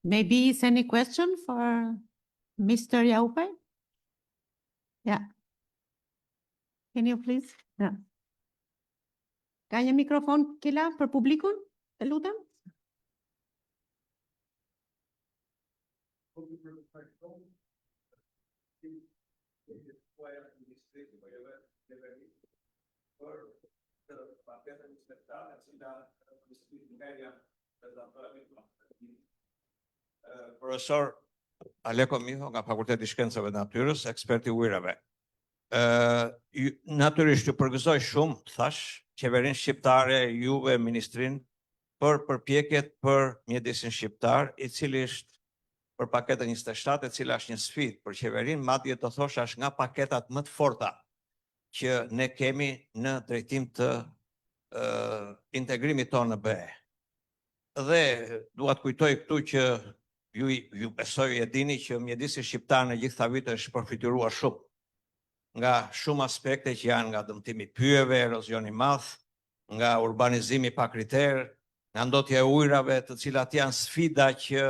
Maybe is any question for Mr. Jaupe? Yeah. Can you please? Yeah. Ka një mikrofon Kela për publikun? Të lutem. Profesor, Aleko Miho nga Fakulteti i Shkencave Natyrës, ekspert i ujërave. Natyrisht ju përgëzoj shumë, thash, qeverinë shqiptare, juve, ministrinë, për përpjekjet për mjedisin shqiptar, i cili është për paketën 27, e cila është një sfidë për qeverinë, madje të thosha është nga paketat më të forta që ne kemi në drejtim të integrimit tonë në BE. Dhe dua të kujtoj këtu që ju besoj e dini që mjedisi shqiptar në gjitha vite është përfituar shumë nga shumë aspekte që janë nga dëmtimi i pyjeve, erozioni i madh, nga urbanizimi pa kriter, nga ndotja e ujrave, të cilat janë sfida që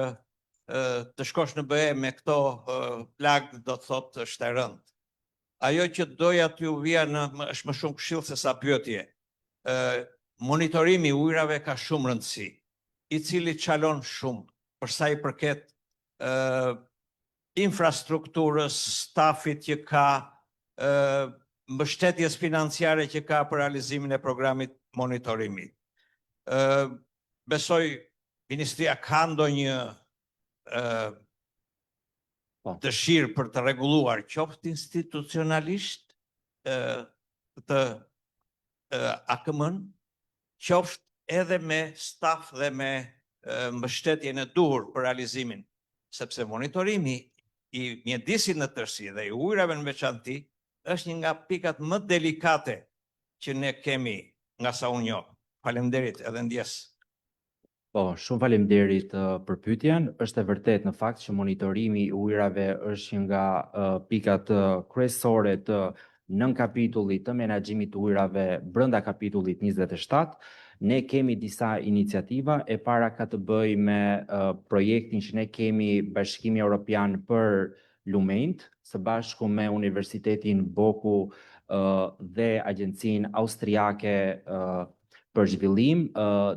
të shkosh në BE me këto plagë do të thotë është e rëndë. Ajo që doja t'ju vija është më shumë këshill se sa pyetje. Monitorimi i ujrave ka shumë rëndësi, i cili çalon shumë për sa i përket infrastrukturës, stafit që ka, mbështetjes financiare që ka për realizimin e programit monitorimit. Besoj Ministria ka ndonjë dëshirë për të rregulluar qoftë institucionalisht të AKM-n, qoftë edhe me staf dhe me mbështetjen e duhur për realizimin, sepse monitorimi i mjedisit në tërësi dhe i ujrave në veçanti është një nga pikat më delikate që ne kemi nga sa unë njoh. Faleminderit edhe ndjes. Po, shumë faleminderit për pyetjen. Është e vërtet në fakt që monitorimi i ujrave është një nga pikat kryesore të nën kapitullit të menaxhimit të ujrave brenda kapitullit 27. Ne kemi disa iniciativa, e para ka të bëjë me projektin që ne kemi Bashkimi Evropian për lumenjt, së bashku me Universitetin Boku dhe Agjencinë Austriake për zhvillim,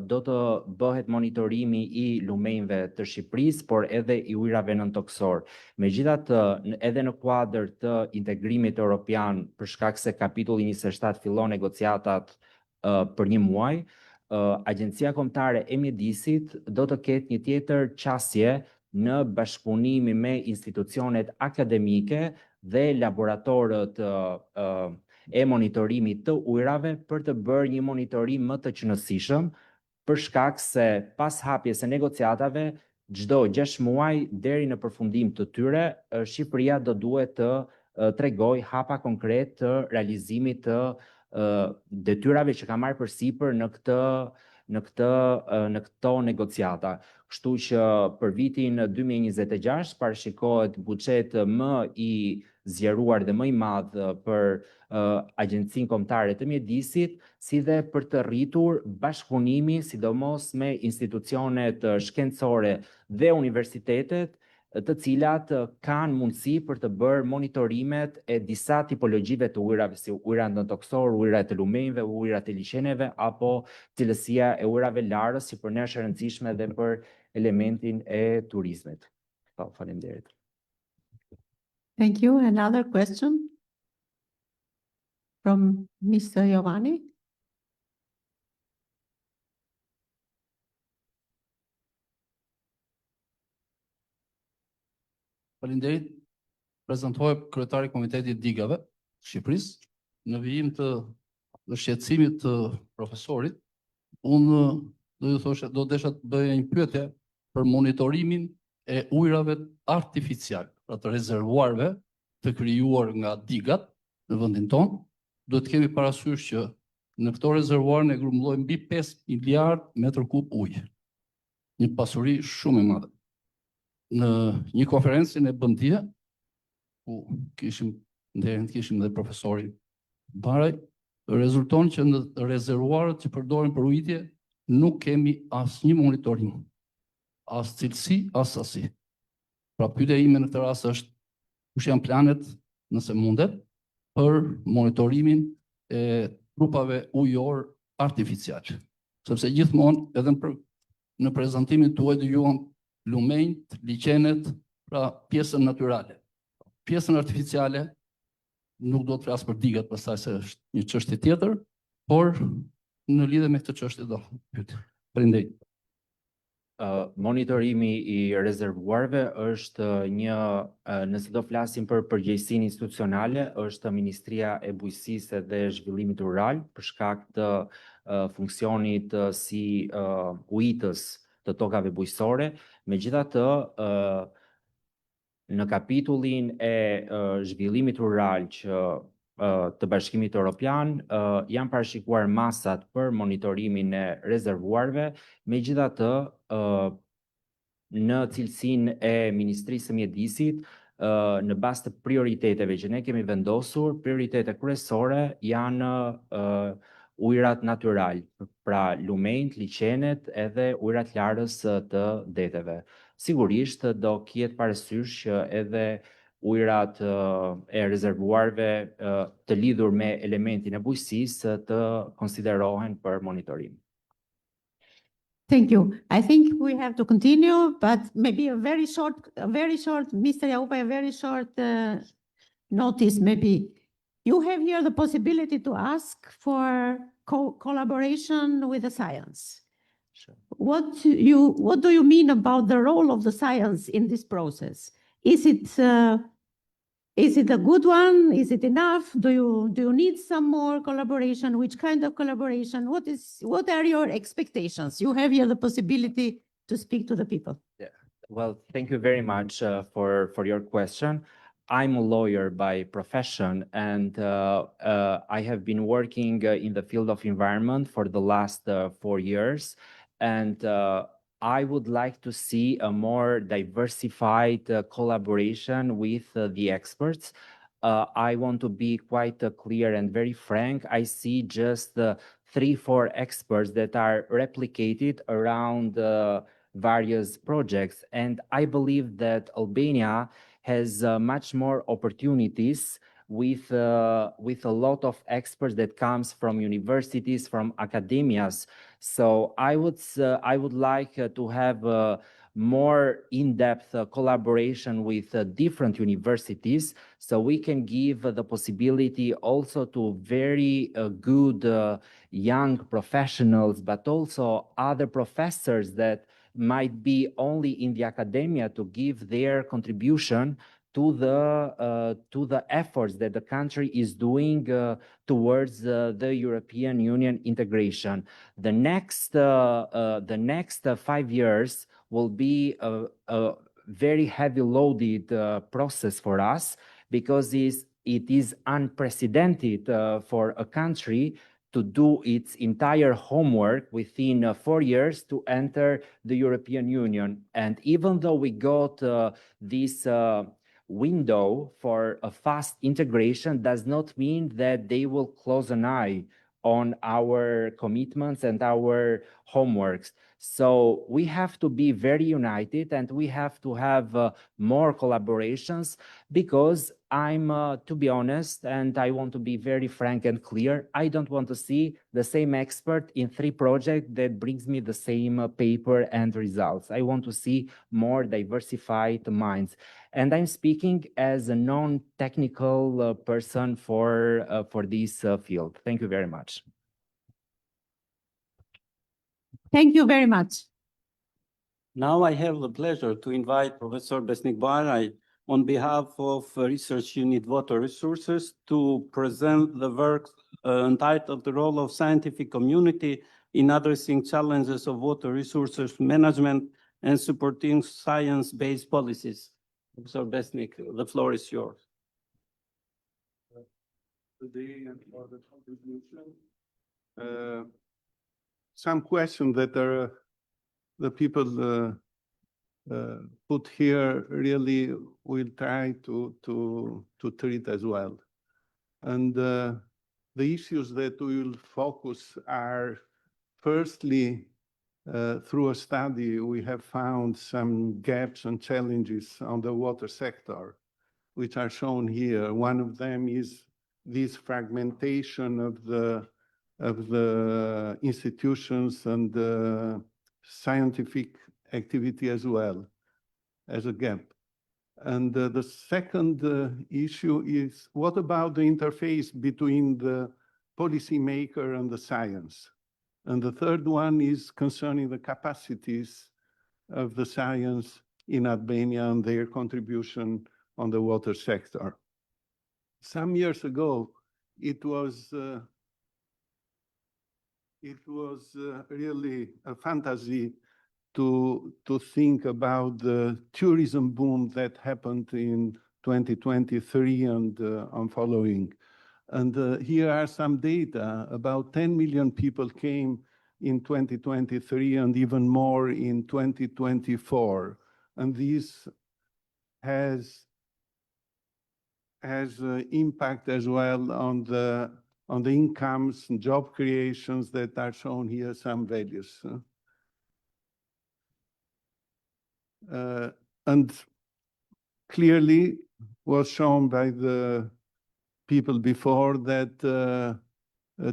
do të bëhet monitorimi i lumenjve të Shqipërisë, por edhe i ujrave nëntoksor. Megjithatë, edhe në kuadër të integrimit evropian, për shkak se kapitulli 27 fillon negociatat për një muaj, Agjencia Kombëtare e Mjedisit do të ketë një tjetër qasje në bashkëpunimi me institucionet akademike dhe laboratorët e monitorimit të ujrave për të bërë një monitorim më të qëndrueshëm, për shkak se pas hapjes së negociatave, çdo 6 muaj deri në përfundim të tyre, Shqipëria do duhet të tregojë hapa konkret të realizimit të detyrave që ka marrë përsipër në këto negociata. Kështu që për vitin 2026 parashikohet buxhet më i zgjeruar dhe më i madh për Agjencinë Kombëtare të Mjedisit, si dhe për të rritur bashkëpunimi, sidomos me institucionet shkencore dhe universitetet, të cilat kanë mundësi për të bërë monitorimet e disa tipologjive të ujrave, si ujra nëntoksor, ujra të lumenjve, ujra të liçeneve, apo cilësia e ujrave larës, që për ne është e rëndësishme dhe për elementin e turizmit. Faleminderit. Thank you. Another question from Mr. Giovanni. Faleminderit. Prezantohet kryetari i Komitetit Digave të Shqipërisë. Në vijim të shqetësimit të profesorit, unë do desha të bëja një pyetje për monitorimin e ujrave artificial, pra të rezervuarve të krijuar nga digat në vendin tonë. Duhet të kemi parasysh që në këto rezervuar ne grumbullojmë mbi 5 miliard metër kub ujë. Një pasuri shumë e madhe. Në një konferencë në BE, ku kishim dhe profesorin Baraj, rezulton që në rezervuarët që përdoren për ujitje nuk kemi asnjë monitorim, as cilësi, as sasi. Pra pyetja ime në këtë rast është, kush janë planet, nëse mundet, për monitorimin e trupave ujor artificial. Sepse gjithmonë edhe në prezantimin tuaj dëgjuam lumenjt, liçenet, pra pjesën natyrale. Pjesën artificiale nuk do të flas për digat, pastaj se është një çështje tjetër, por në lidhje me këtë çështje do pyet. Faleminderit. Monitorimi I rezervuarve është nëse do flasim për përgjegjësinë institucionale, është Ministria e Bujqësisë dhe Zhvillimit Rural për shkak të funksionit si ujitës të tokave bujqësore. Megjithatë, në kapitullin e zhvillimit rural të Bashkimit Evropian janë parashikuar masat për monitorimin e rezervuarve, megjithatë në cilësinë e Ministrisë së Mjedisit, në bazë të prioriteteve që ne kemi vendosur, prioritete kryesore janë ujërat natyral, pra lumenjt, liçenet edhe ujërat larës të deteve. Sigurisht do kjetë parasysh që edhe ujërat e rezervuarve të lidhur me elementin e bujqësisë të konsiderohen për monitorim. Thank you. I think we have to continue, but maybe a very short, Mr. Jaupa, a very short notice maybe. You have here the possibility to ask for collaboration with the science. Sure. What do you mean about the role of the science in this process? Is it a good one? Is it enough? Do you need some more collaboration? Which kind of collaboration? What are your expectations? You have here the possibility to speak to the people. Yeah. Well, thank you very much for your question. I'm a lawyer by profession, and I have been working in the field of environment for the last 4 years. And I would like to see a more diversified collaboration with the experts. I want to be quite clear and very frank. I see just 3-4 experts that are replicated around various projects. And I believe that Albania has much more opportunities with a lot of experts that comes from universities, from academias. So I would like to have more in-depth collaboration with different universities, so we can give the possibility also to very good young professionals, but also other professors that might be only in the academia to give their contribution to the efforts that the country is doing towards the European Union integration. The next 5 years will be a very heavy loaded process for us, because it is unprecedented for a country to do its entire homework within 4 years to enter the European Union. And even though we got this window for a fast integration, does not mean that they will close an eye on our commitments and our homeworks. So we have to be very united, and we have to have more collaborations, because to be honest, and I want to be very frank and clear, I don't want to see the same expert in 3 projects that brings me the same paper and results. I want to see more diversified minds. And I'm speaking as a non-technical person for this field. Thank you very much. Thank you very much. Now I have the pleasure to invite Professor Besnik Barai on behalf of Research Unit Water Resources to present the work entitled The Role of Scientific Community in Addressing Challenges of Water Resources Management and Supporting Science-Based Policies. Professor Besnik, the floor is yours. Today and for the contribution. Some questions that the people put here really will try to treat as well. And the issues that we will focus are, firstly, through a study, we have found some gaps and challenges on the water sector, which are shown here. One of them is this fragmentation of the institutions and the scientific activity as well as a gap. And the second issue is, what about the interface between the policymaker and the science? And the third one is concerning the capacities of the science in Albania and their contribution on the water sector. Some years ago, it was really a fantasy to think about the tourism boom that happened in 2023 and following. And here are some data. About 10 million people came in 2023 and even more in 2024. And this has impact as well on the incomes and job creations that are shown here, some values. And clearly was shown by the people before that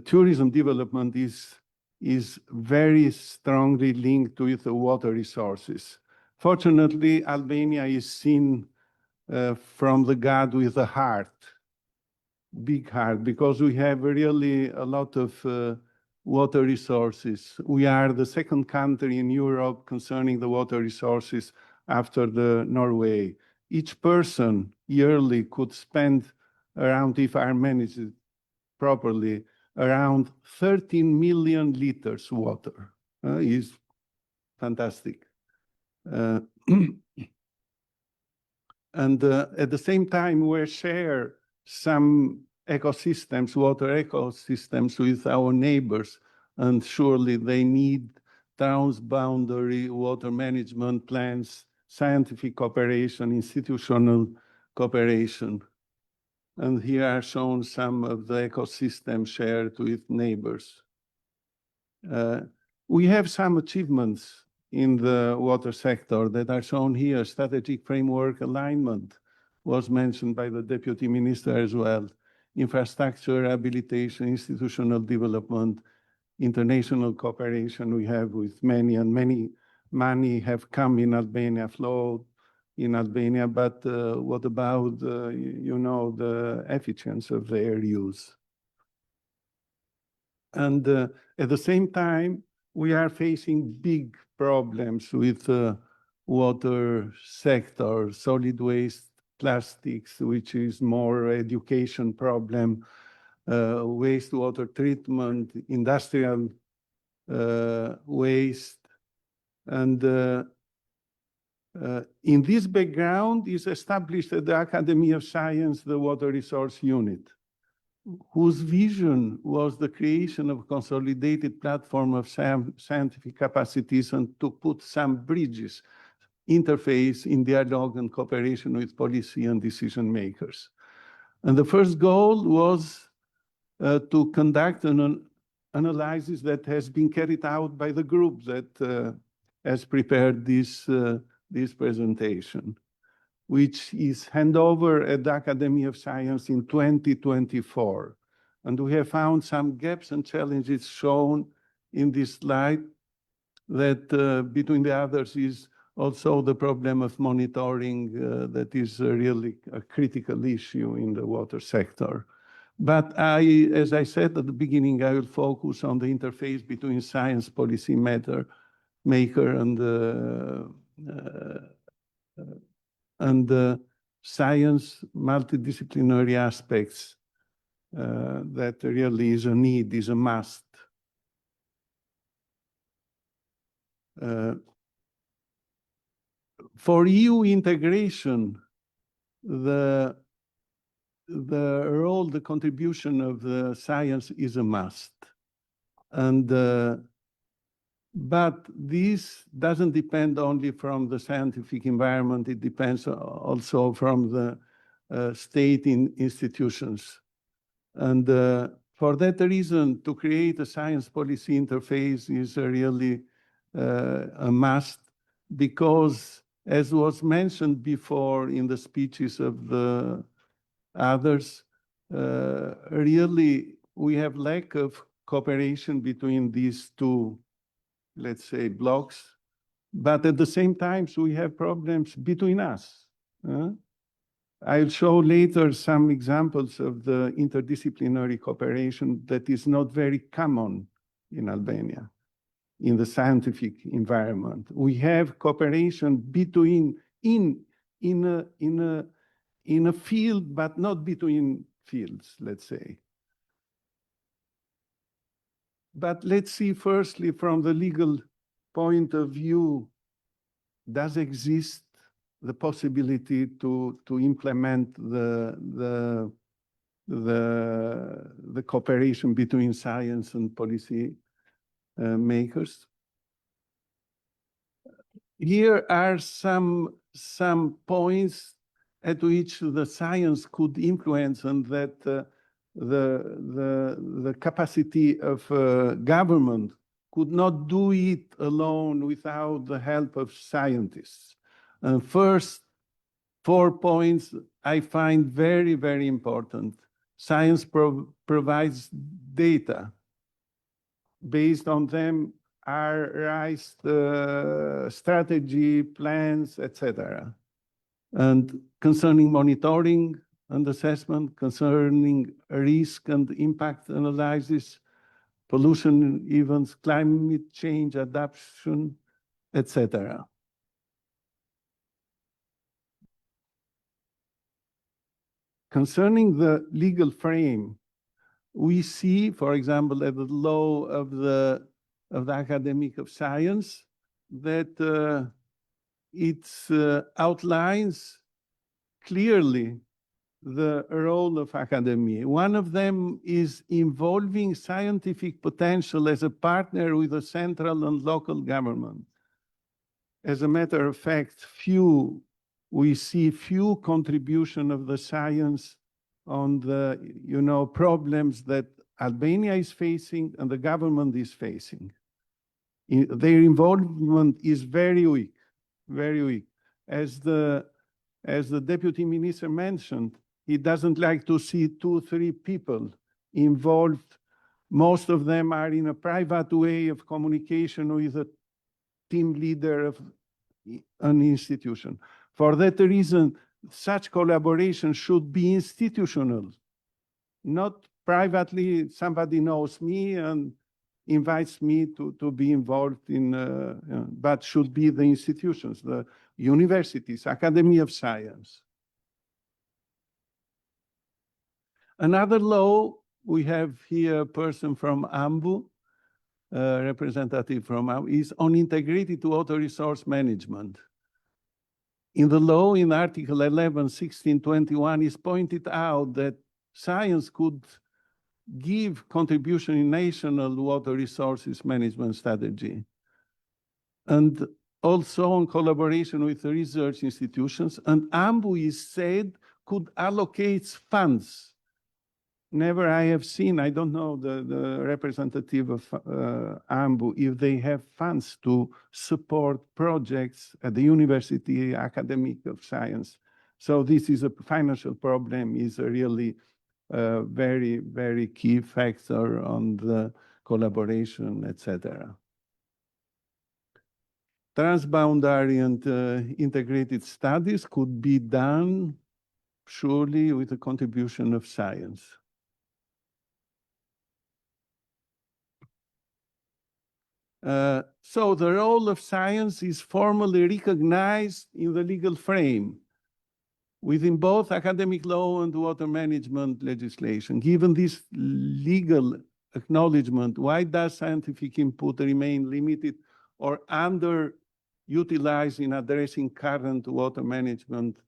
tourism development is very strongly linked with the water resources. Fortunately, Albania is seen from the God with a heart, big heart, because we have really a lot of water resources. We are the second country in Europe concerning the water resources after Norway. Each person yearly could spend around, if I manage it properly, around 13 million liters water. Is fantastic. And at the same time, we share some ecosystems, water ecosystems with our neighbors, and surely they need transboundary water management plans, scientific cooperation, institutional cooperation. And here are shown some of the ecosystems shared with neighbors. We have some achievements in the water sector that are shown here. Strategic framework alignment was mentioned by the Deputy Minister as well. Infrastructure, rehabilitation, institutional development, international cooperation we have with many, and many money have come in Albania, flowed in Albania, but what about, the efficiency of their use? And at the same time, we are facing big problems with the water sector, solid waste, plastics, which is more education problem, wastewater treatment, industrial waste. And in this background is established at the Academy of Science, the Water Resource Unit, whose vision was the creation of a consolidated platform of scientific capacities and to put some bridges, interface in dialogue and cooperation with policy and decision makers. And the first goal was to conduct an analysis that has been carried out by the group that has prepared this presentation, which is handover at the Academy of Science in 2024. And we have found some gaps and challenges shown in this slide that between the others is also the problem of monitoring that is really a critical issue in the water sector. But as I said at the beginning, I will focus on the interface between science policy maker and science multidisciplinary aspects that really is a need, is a must. For EU integration, the role, the contribution of the science is a must. And but this doesn't depend only from the scientific environment, it depends also from the state institutions. And for that reason, to create a science policy interface is really a must, because as was mentioned before in the speeches of the others, really we have lack of cooperation between these two, let's say, blocks, but at the same time, we have problems between us. I'll show later some examples of the interdisciplinary cooperation that is not very common in Albania. in the scientific environment. We have cooperation between in a field, but not between fields, let's say. But let's see firstly from the legal point of view, does exist the possibility to implement the cooperation between science and policy makers? Here are some points at which the science could influence, and that the capacity of government could not do it alone without the help of scientists. And first, 4 points I find very, very important. Science provides data. Based on them are raised strategy, plans, etc. And concerning monitoring and assessment, concerning risk and impact analysis, pollution events, climate change adaptation, etc. Concerning the legal frame, we see, for example, at the law of the Academy of Science, that it outlines clearly the role of academia. One of them is involving scientific potential as a partner with the central and local government. As a matter of fact, we see few contribution of the science on the problems that Albania is facing and the government is facing. Their involvement is very weak, very weak. As the deputy minister mentioned, he doesn't like to see 2, 3 people involved. Most of them are in a private way of communication with a team leader of an institution. For that reason, such collaboration should be institutional, not privately. Somebody knows me and invites me to be involved in, but should be the institutions, the universities, Akademia of Science. Another law, we have here a person from AMBU, representative from AMBU, is on integrated water resource management. In the law, in Article 11.16.21, is pointed out that science could give contribution in national water resources management strategy, and also in collaboration with research institutions. And AMBU is said could allocate funds. Never I have seen, I don't know the representative of AMBU, if they have funds to support projects at the University Academy of Science. So this is a financial problem, is a really very, very key factor on the collaboration, etc. Transboundary and integrated studies could be done surely with the contribution of science. So the role of science is formally recognized in the legal frame within both academic law and water management legislation. Given this legal acknowledgement, why does scientific input remain limited or underutilized in addressing current water management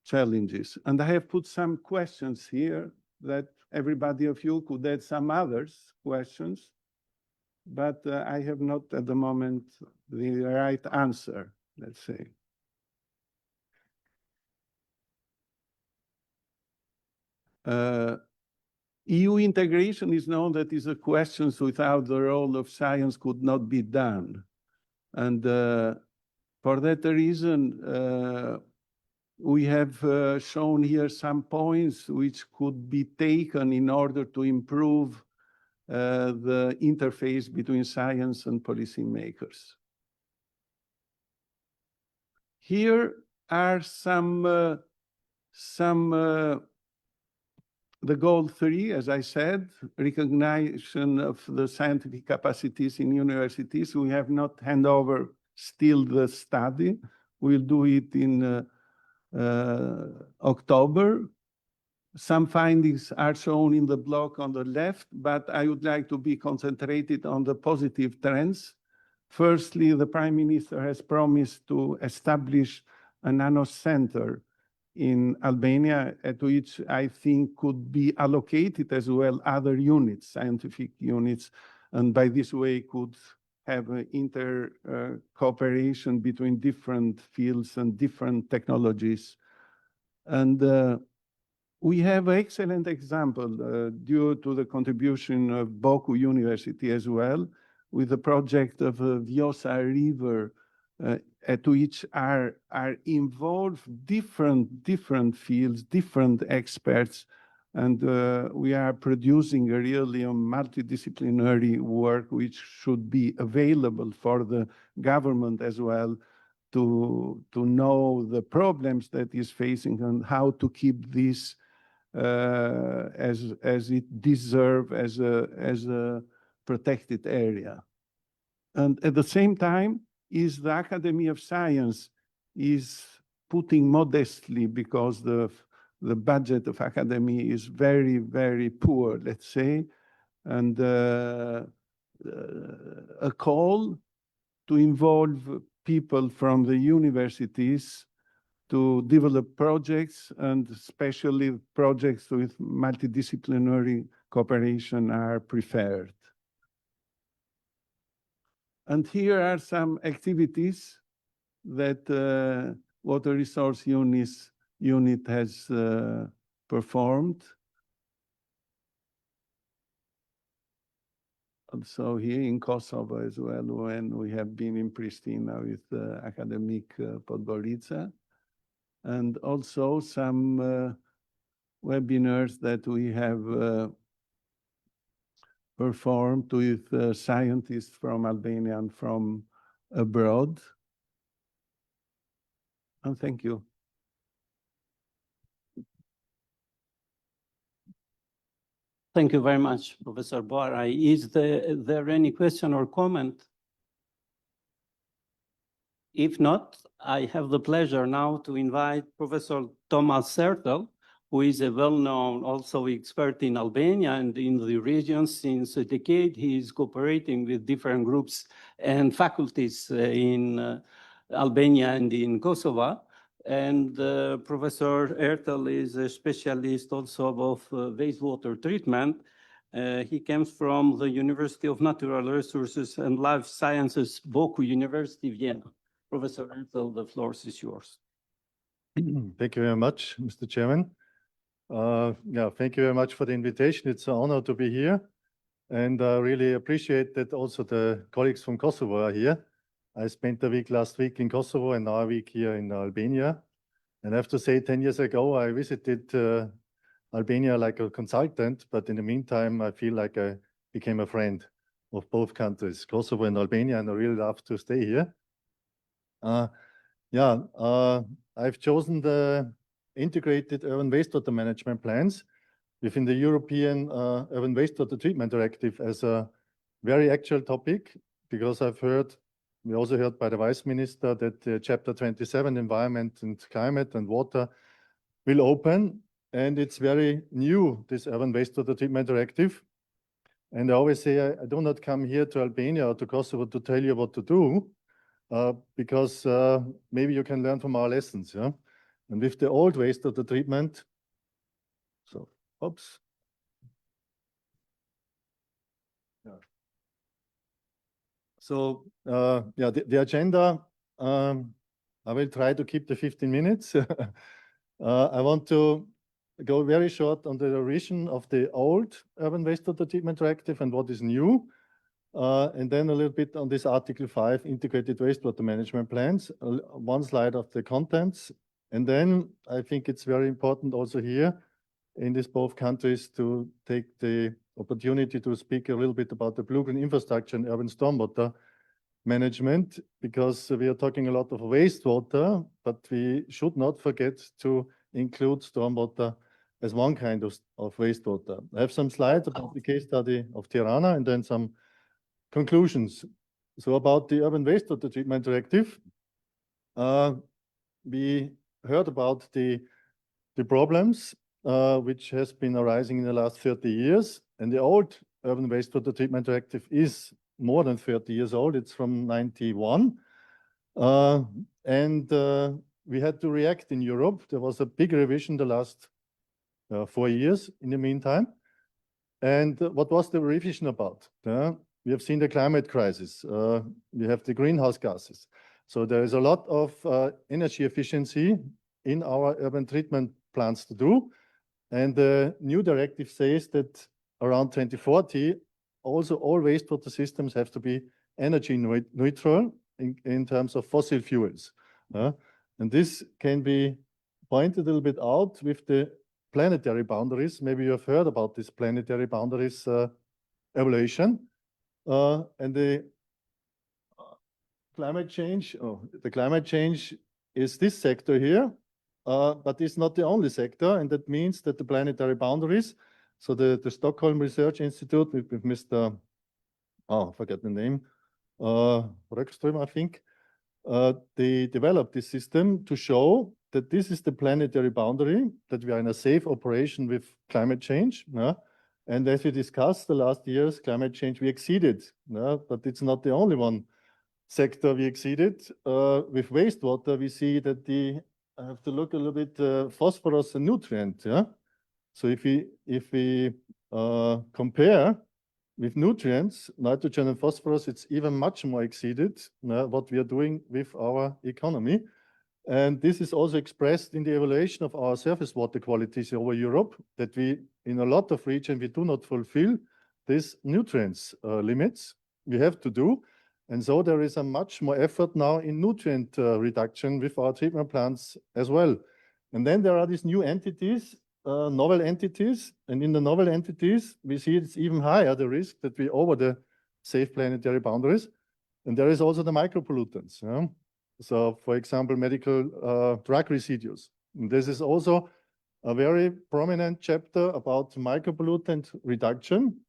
challenges? And I have put some questions here that everybody of you could add some others questions, but I have not at the moment the right answer, let's say. EU integration is known that is a question without the role of science could not be done. And for that reason, we have shown here some points which could be taken in order to improve the interface between science and policymakers. Here are some the goal 3, as I said, recognition of the scientific capacities in universities. We have not handed over still the study. We'll do it in October. Some findings are shown in the block on the left, but I would like to be concentrated on the positive trends. Firstly, the Prime Minister has promised to establish a nano center in Albania, at which I think could be allocated as well other units, scientific units, and by this way could have inter cooperation between different fields and different technologies. And we have an excellent example due to the contribution of Boku University as well, with the project of Vjosa River, at which are involved different fields, different experts, and we are producing a really multidisciplinary work which should be available for the government as well to know the problems that is facing and how to keep this as it deserves as a protected area. And at the same time, is the Academy of Science is putting modestly, because the budget of Academia is very, very poor, let's say, and a call to involve people from the universities to develop projects, and especially projects with multidisciplinary cooperation are preferred. And here are some activities that Water Resource Unit has performed. Also here in Kosovo as well, when we have been in Pristina with Academic Podgorica, and also some webinars that we have performed with scientists from Albania and from abroad. And thank you. Thank you very much, Professor Boarai. Is there any question or comment? If not, I have the pleasure now to invite Professor Thomas Sertel, who is a well-known also expert in Albania and in the region. Since a decade, he is cooperating with different groups and faculties in Albania and in Kosovo. And Professor Ertel is a specialist also of wastewater treatment. He comes from the University of Natural Resources and Life Sciences, Boku University, Vienna. Professor Ertel, the floor is yours. Thank you very much, Mr. Chairman. Thank you very much for the invitation. It's an honor to be here. And I really appreciate that also the colleagues from Kosovo are here. I spent a week last week in Kosovo and now a week here in Albania. And I have to say, 10 years ago, I visited Albania like a consultant, but in the meantime, I feel like I became a friend of both countries, Kosovo and Albania, and I really love to stay here. I've chosen the integrated urban wastewater management plans within the European Urban Wastewater Treatment Directive as a very actual topic, because we also heard by the Vice Minister that Chapter 27, Environment and Climate and Water, will open, and it's very new, this Urban Wastewater Treatment Directive. And I always say I do not come here to Albania or to Kosovo to tell you what to do, because maybe you can learn from our lessons. Yeah? And with the old wastewater treatment, the agenda, I will try to keep the 15 minutes. I want to go very short on the origin of the old Urban Wastewater Treatment Directive and what is new. And then a little bit on this Article 5, Integrated Wastewater Management Plans, one slide of the contents. And then I think it's very important also here in these both countries to take the opportunity to speak a little bit about the blue-green infrastructure and urban stormwater management, because we are talking a lot of wastewater, but we should not forget to include stormwater as one kind of wastewater. I have some slides about the case study of Tirana and then some conclusions. So about the Urban Wastewater Treatment Directive, we heard about the problems which has been arising in the last 30 years. And the old Urban Wastewater Treatment Directive is more than 30 years old. It's from 91. We had to react in Europe. There was a big revision the last 4 years in the meantime. And what was the revision about? We have seen the climate crisis. We have the greenhouse gases. So there is a lot of energy efficiency in our urban treatment plants to do. And the new directive says that around 2040, also all wastewater systems have to be energy neutral in terms of fossil fuels. And this can be pointed a little bit out with the planetary boundaries. Maybe you have heard about this planetary boundaries evaluation. And the climate change is this sector here, but it's not the only sector. And that means that the planetary boundaries, so the Stockholm Research Institute with Mr. I forget the name, Röckström, I think, they developed this system to show that this is the planetary boundary, that we are in a safe operation with climate change. And as we discussed the last years, climate change, we exceeded, but it's not the only one sector we exceeded. With wastewater, we see that I have to look a little bit, phosphorus and nutrient. So if we compare with nutrients, nitrogen and phosphorus, it's even much more exceeded what we are doing with our economy. And this is also expressed in the evaluation of our surface water qualities over Europe, that we, in a lot of regions, we do not fulfill these nutrients limits we have to do. And so there is a much more effort now in nutrient reduction with our treatment plants as well. And then there are these new entities, novel entities. And in the novel entities, we see it's even higher, the risk that we over the safe planetary boundaries. And there is also the micropollutants. So, for example, medical drug residues. And this is also a very prominent chapter about micropollutant reduction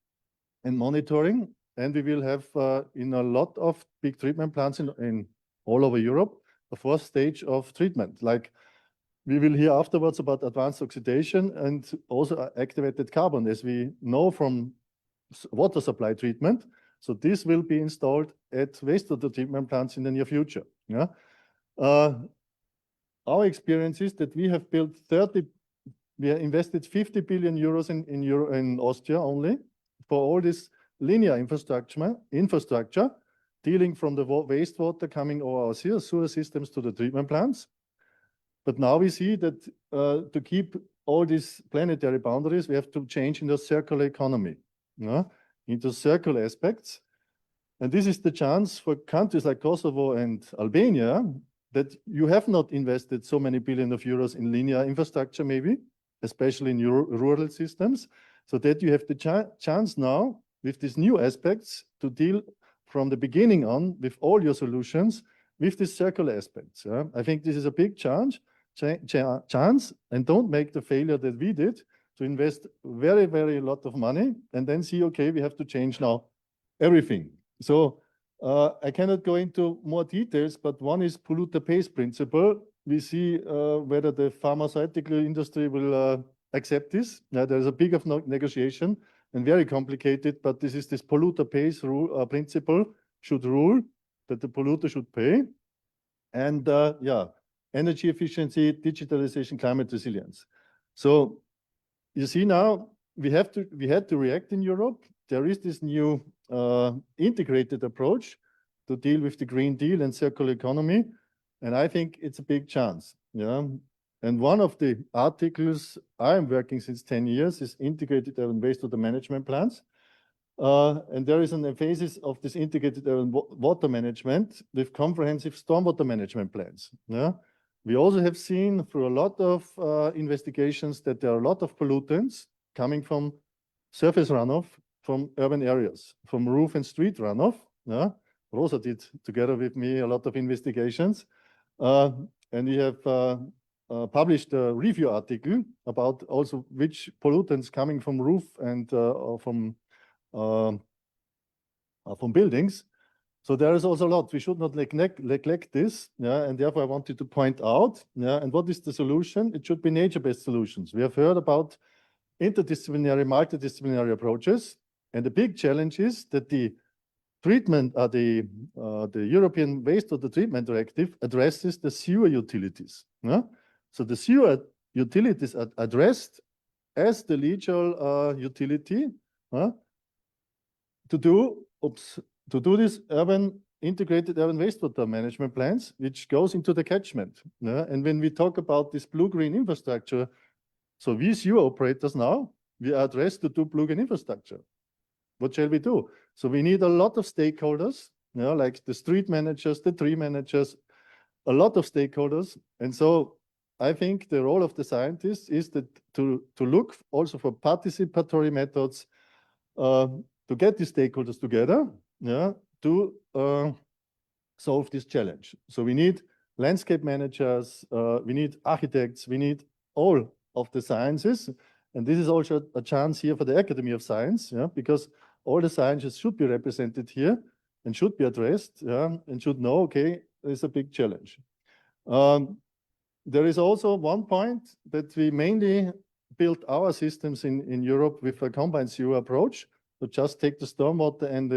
and monitoring. And we will have in a lot of big treatment plants in all over Europe, a fourth stage of treatment. Like we will hear afterwards about advanced oxidation and also activated carbon, as we know from water supply treatment. So this will be installed at wastewater treatment plants in the near future. Our experience is that we have built we have invested 50 billion euros in Austria only for all this linear infrastructure dealing from the wastewater coming over our sewer systems to the treatment plants. But now we see that to keep all these planetary boundaries, we have to change into circular economy, into circular aspects. And this is the chance for countries like Kosovo and Albania, that you have not invested so many billions of euros in linear infrastructure, maybe, especially in rural systems, so that you have the chance now with these new aspects to deal from the beginning on with all your solutions with these circular aspects. I think this is a big chance, and don't make the failure that we did to invest very, very lot of money and then see, okay, we have to change now everything. So I cannot go into more details, but one is polluter pays principle. We see whether the pharmaceutical industry will accept this. There is a big of negotiation and very complicated, but this polluter pays principle should rule, that the polluter should pay. And energy efficiency, digitalization, climate resilience. So you see now we had to react in Europe. There is this new integrated approach to deal with the Green Deal and circular economy. And I think it's a big chance. And one of the articles I'm working since 10 years is integrated urban wastewater management plans. And there is an emphasis of this integrated urban water management with comprehensive stormwater management plans. We also have seen through a lot of investigations that there are a lot of pollutants coming from surface runoff from urban areas, from roof and street runoff. Rosa did together with me a lot of investigations. And we have published a review article about also which pollutants coming from roof and from buildings. So there is also a lot. We should not neglect this, yeah, and therefore I wanted to point out, yeah, and what is the solution? It should be nature-based solutions. We have heard about interdisciplinary, multidisciplinary approaches, and the big challenge is that the treatment, the European Wastewater Treatment Directive addresses the sewer utilities. Yeah? So the sewer utilities are addressed as the legal utility to do this integrated urban wastewater management plans, which goes into the catchment. Yeah? And when we talk about this blue-green infrastructure, so we sewer operators now, we are addressed to do blue-green infrastructure. What shall we do? So we need a lot of stakeholders, you know, like the street managers, the tree managers, a lot of stakeholders. And so I think the role of the scientists is that to look also for participatory methods to get the stakeholders together, yeah, to solve this challenge. So we need landscape managers, we need architects, we need all of the sciences. And this is also a chance here for the Academy of Science, yeah, because all the sciences should be represented here and should be addressed, yeah, and should know, okay, it's a big challenge. There is also one point that we mainly built our systems in Europe with a combined sewer approach, to just take the stormwater and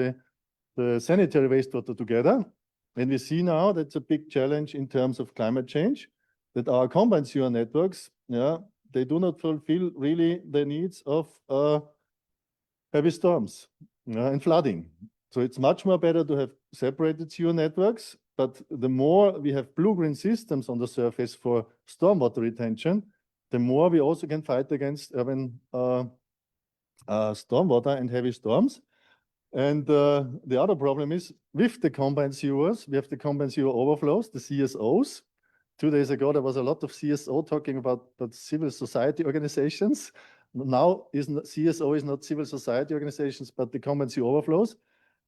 the sanitary wastewater together. And we see now that's a big challenge in terms of climate change, that our combined sewer networks, yeah, they do not fulfill really the needs of heavy storms and flooding. So it's much more better to have separated sewer networks, but the more we have blue-green systems on the surface for stormwater retention, the more we also can fight against urban stormwater and heavy storms. And the other problem is with the combined sewers, we have the combined sewer overflows, the CSOs. 2 days ago, there was a lot of CSO talking about civil society organizations. Now, CSO is not civil society organizations, but the combined sewer overflows.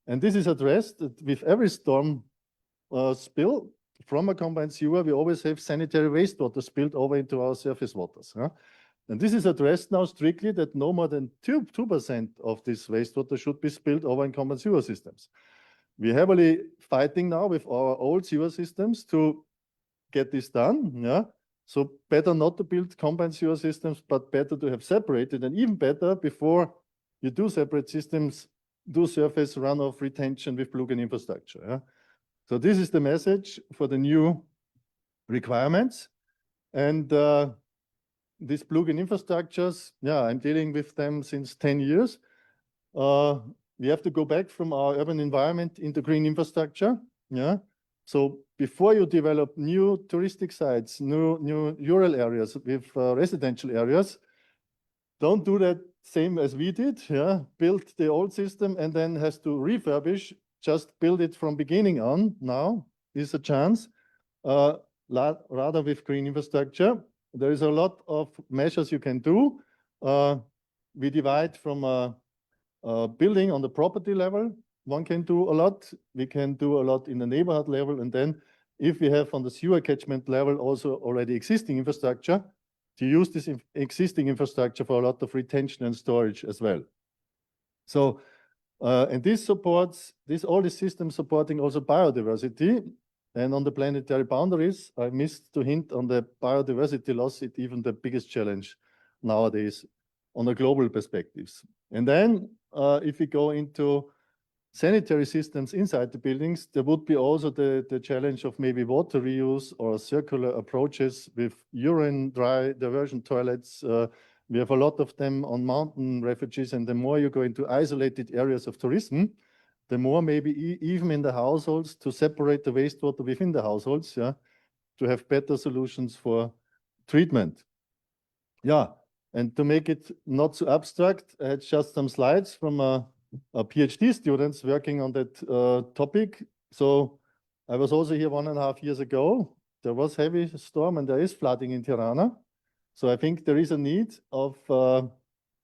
And this is addressed with every storm spill from a combined sewer. We always have sanitary wastewater spilled over into our surface waters. Huh? And this is addressed now strictly that no more than 2% of this wastewater should be spilled over in common sewer systems. We're heavily fighting now with our old sewer systems to get this done. Yeah. So better not to build combined sewer systems, but better to have separated, and even better, before you do separate systems, do surface runoff retention with blue-green infrastructure. Yeah? So this is the message for the new requirements. And these blue-green infrastructures, yeah, I'm dealing with them since 10 years. We have to go back from our urban environment into green infrastructure. Yeah. So before you develop new touristic sites, new rural areas with residential areas, don't do that same as we did. Yeah, build the old system and then has to refurbish. Just build it from beginning on. Now is a chance. Rather with green infrastructure, there is a lot of measures you can do. We divide from a building on the property level. One can do a lot. We can do a lot in the neighborhood level. And then if we have on the sewer catchment level also already existing infrastructure, to use this existing infrastructure for a lot of retention and storage as well. So, and this supports, all the systems supporting also biodiversity. And on the planetary boundaries, I missed to hint on the biodiversity loss. It's even the biggest challenge nowadays on a global perspectives. And then if we go into sanitary systems inside the buildings, there would be also the challenge of maybe water reuse or circular approaches with urine dry diversion toilets. We have a lot of them on mountain refuges, and the more you go into isolated areas of tourism, the more maybe even in the households to separate the wastewater within the households, yeah, to have better solutions for treatment. Yeah, and to make it not so abstract, I had just some slides from a PhD students working on that topic. So I was also here 1.5 years ago. There was heavy storm and there is flooding in Tirana. So I think there is a need of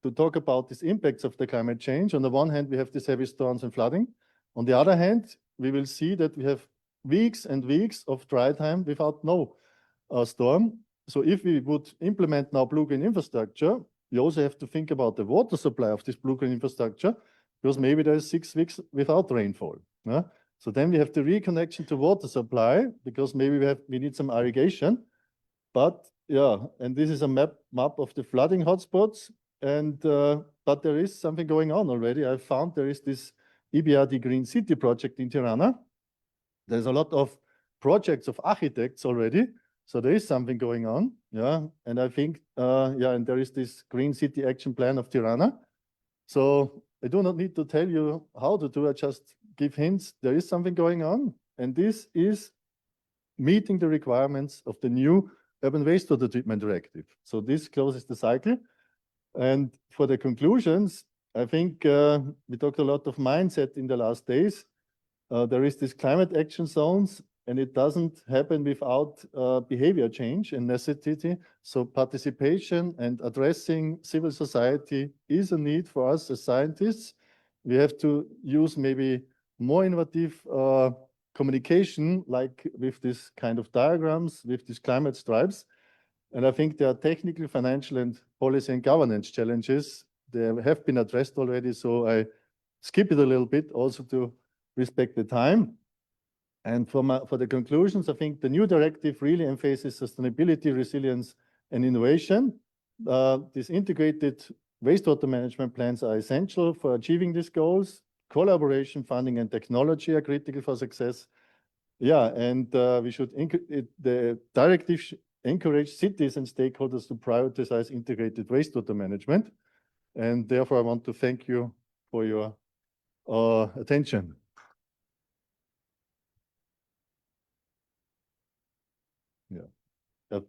to talk about these impacts of the climate change. On the one hand, we have these heavy storms and flooding. On the other hand, we will see that we have weeks and weeks of dry time without no storm. so if we would implement now blue-green infrastructure, we also have to think about the water supply of this blue-green infrastructure, because maybe there's 6 weeks without rainfall. Yeah? So then we have the reconnection to water supply, because maybe we need some irrigation. But yeah, and this is a map of the flooding hotspots. And but there is something going on already. I found there is this EBRD Green City project in Tirana. There's a lot of projects of architects already. So there is something going on. Yeah, and I think yeah, and there is this Green City Action Plan of Tirana. So I do not need to tell you how to do it, just give hints. There is something going on, and this is meeting the requirements of the new Urban Wastewater Treatment Directive. So this closes the cycle. And for the conclusions, I think we talked a lot of mindset in the last days. There is this climate action zones, and it doesn't happen without behavior change and necessity. So participation and addressing civil society is a need for us as scientists. We have to use maybe more innovative communication, like with this kind of diagrams, with these climate stripes. And I think there are technical, financial, and policy and governance challenges. They have been addressed already, so I skip it a little bit also to respect the time. And for the conclusions, I think the new directive really emphasizes sustainability, resilience, and innovation. These integrated wastewater management plans are essential for achieving these goals. Collaboration, funding, and technology are critical for success. Yeah, and we should the directive encourage cities and stakeholders to prioritize integrated wastewater management. And therefore, I want to thank you for your attention. Yeah.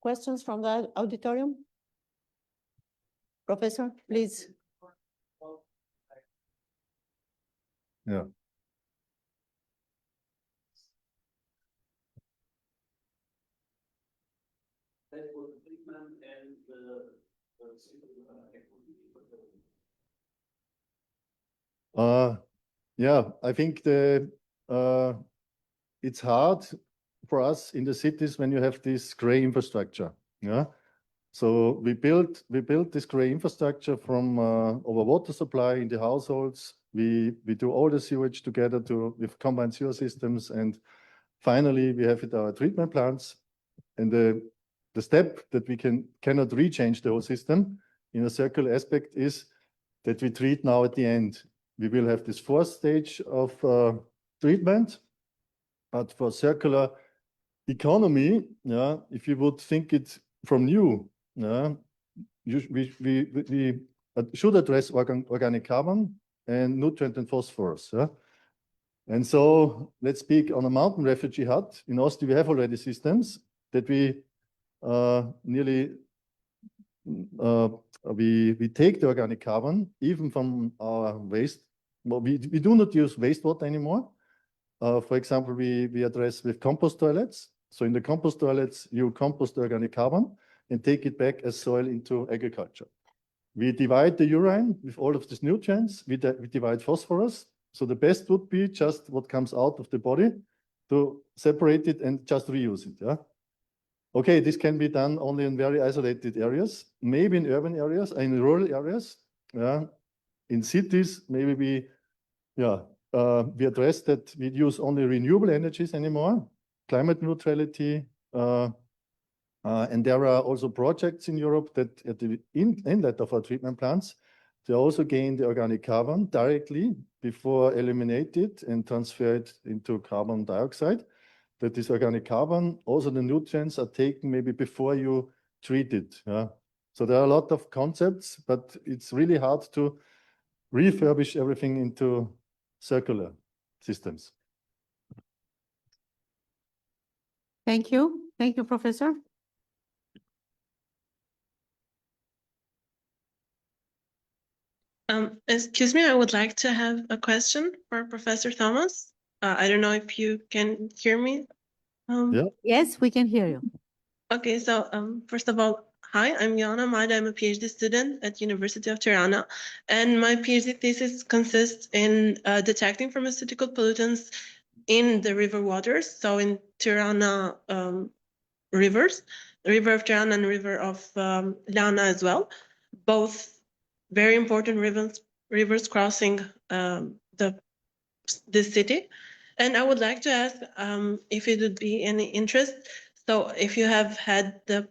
Questions from the auditorium? Professor, please. Yeah. Yeah, I think it's hard for us in the cities when you have this gray infrastructure. Yeah, so we built this gray infrastructure from our water supply in the households. We do all the sewage together with combined sewer systems, and finally we have it our treatment plants. And the step that we cannot rechange the whole system in a circular aspect is that we treat now at the end. We will have this 4th stage of treatment, but for circular economy, yeah, if you would think it from new, yeah, we should address organic carbon and nutrient and phosphorus. Yeah? And so let's speak on a mountain refugee hut. In Austria, we have already systems that we we take the organic carbon even from our waste. Well, we do not use wastewater anymore. For example, we address with compost toilets. So in the compost toilets, you compost the organic carbon and take it back as soil into agriculture. We divide the urine with all of these nutrients. We divide phosphorus. So the best would be just what comes out of the body to separate it and just reuse it. Yeah. Okay, this can be done only in very isolated areas, maybe in urban areas, in rural areas. Yeah. In cities, maybe we address that we use only renewable energies anymore, climate neutrality, and there are also projects in Europe that at the inlet of our treatment plants, they also gain the organic carbon directly before eliminated and transfer it into carbon dioxide. That this organic carbon, also the nutrients are taken maybe before you treat it. Yeah? So there are a lot of concepts, but it's really hard to refurbish everything into circular systems. Thank you. Thank you, Professor. Excuse me, I would like to have a question for Professor Thomas. I don't know if you can hear me. Yeah. Yes, we can hear you. Okay, so first of all, hi, I'm Yana Mada. I'm a PhD student at University of Tirana, and my PhD thesis consists in detecting pharmaceutical pollutants in the river waters, so in Tirana rivers, the river of Tirana and river of Lana as well, both very important rivers crossing this city. And I would like to ask if it would be any interest. So if you have had the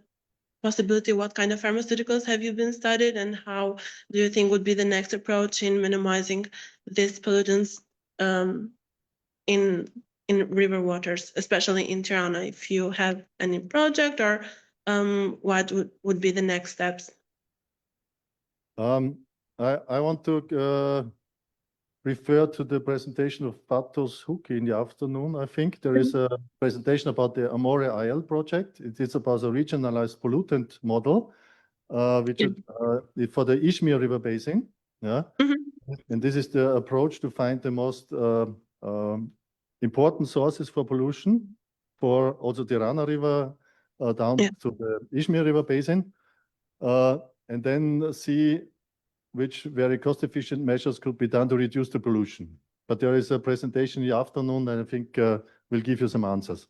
possibility, what kind of pharmaceuticals have you been studied, and how do you think would be the next approach in minimizing these pollutants in river waters, especially in Tirana? If you have any project, or what would be the next steps? I want to refer to the presentation of Patos Huki in the afternoon. I think there is a presentation about the Amore IL project. It is about a regionalized pollutant model, which is for the Izmir River basin. Yeah, and this is the approach to find the most important sources for pollution for also the Tirana River down to the Izmir River basin, and then see which very cost-efficient measures could be done to reduce the pollution. But there is a presentation in the afternoon, and I think will give you some answers.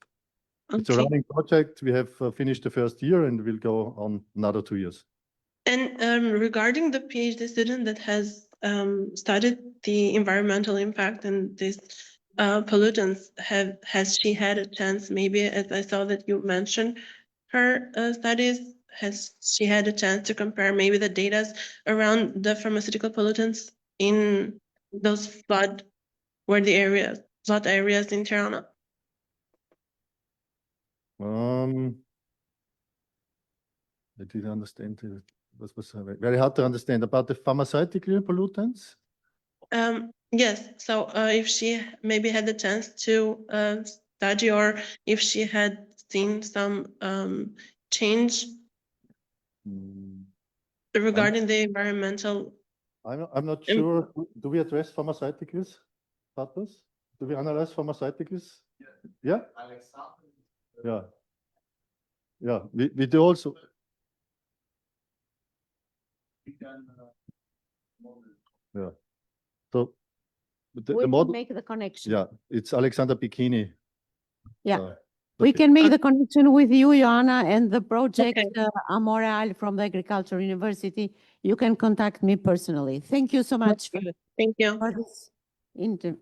Okay. It's a running project. We have finished the first year, and we'll go on another 2 years. And regarding the PhD student that has studied the environmental impact and these pollutants, has she had a chance, maybe, as I saw that you mentioned her studies, has she had a chance to compare maybe the data around the pharmaceutical pollutants in those flood areas in Tirana? I didn't understand. It was very hard to understand about the pharmaceutical pollutants. Yes. So if she maybe had the chance to study, or if she had seen some change regarding the environmental. I'm not sure. Do we address pharmaceuticals, Patos? Do we analyze pharmaceuticals? Yeah. Yeah. Yeah. We do also. Yeah. So the model, make the connection. yeah, it's Alexander Bikini. Yeah. We can make the connection with you, Joanna, and the project Amoral from the Agricultural University. You can contact me personally. Thank you so much. Thank you. For this interview.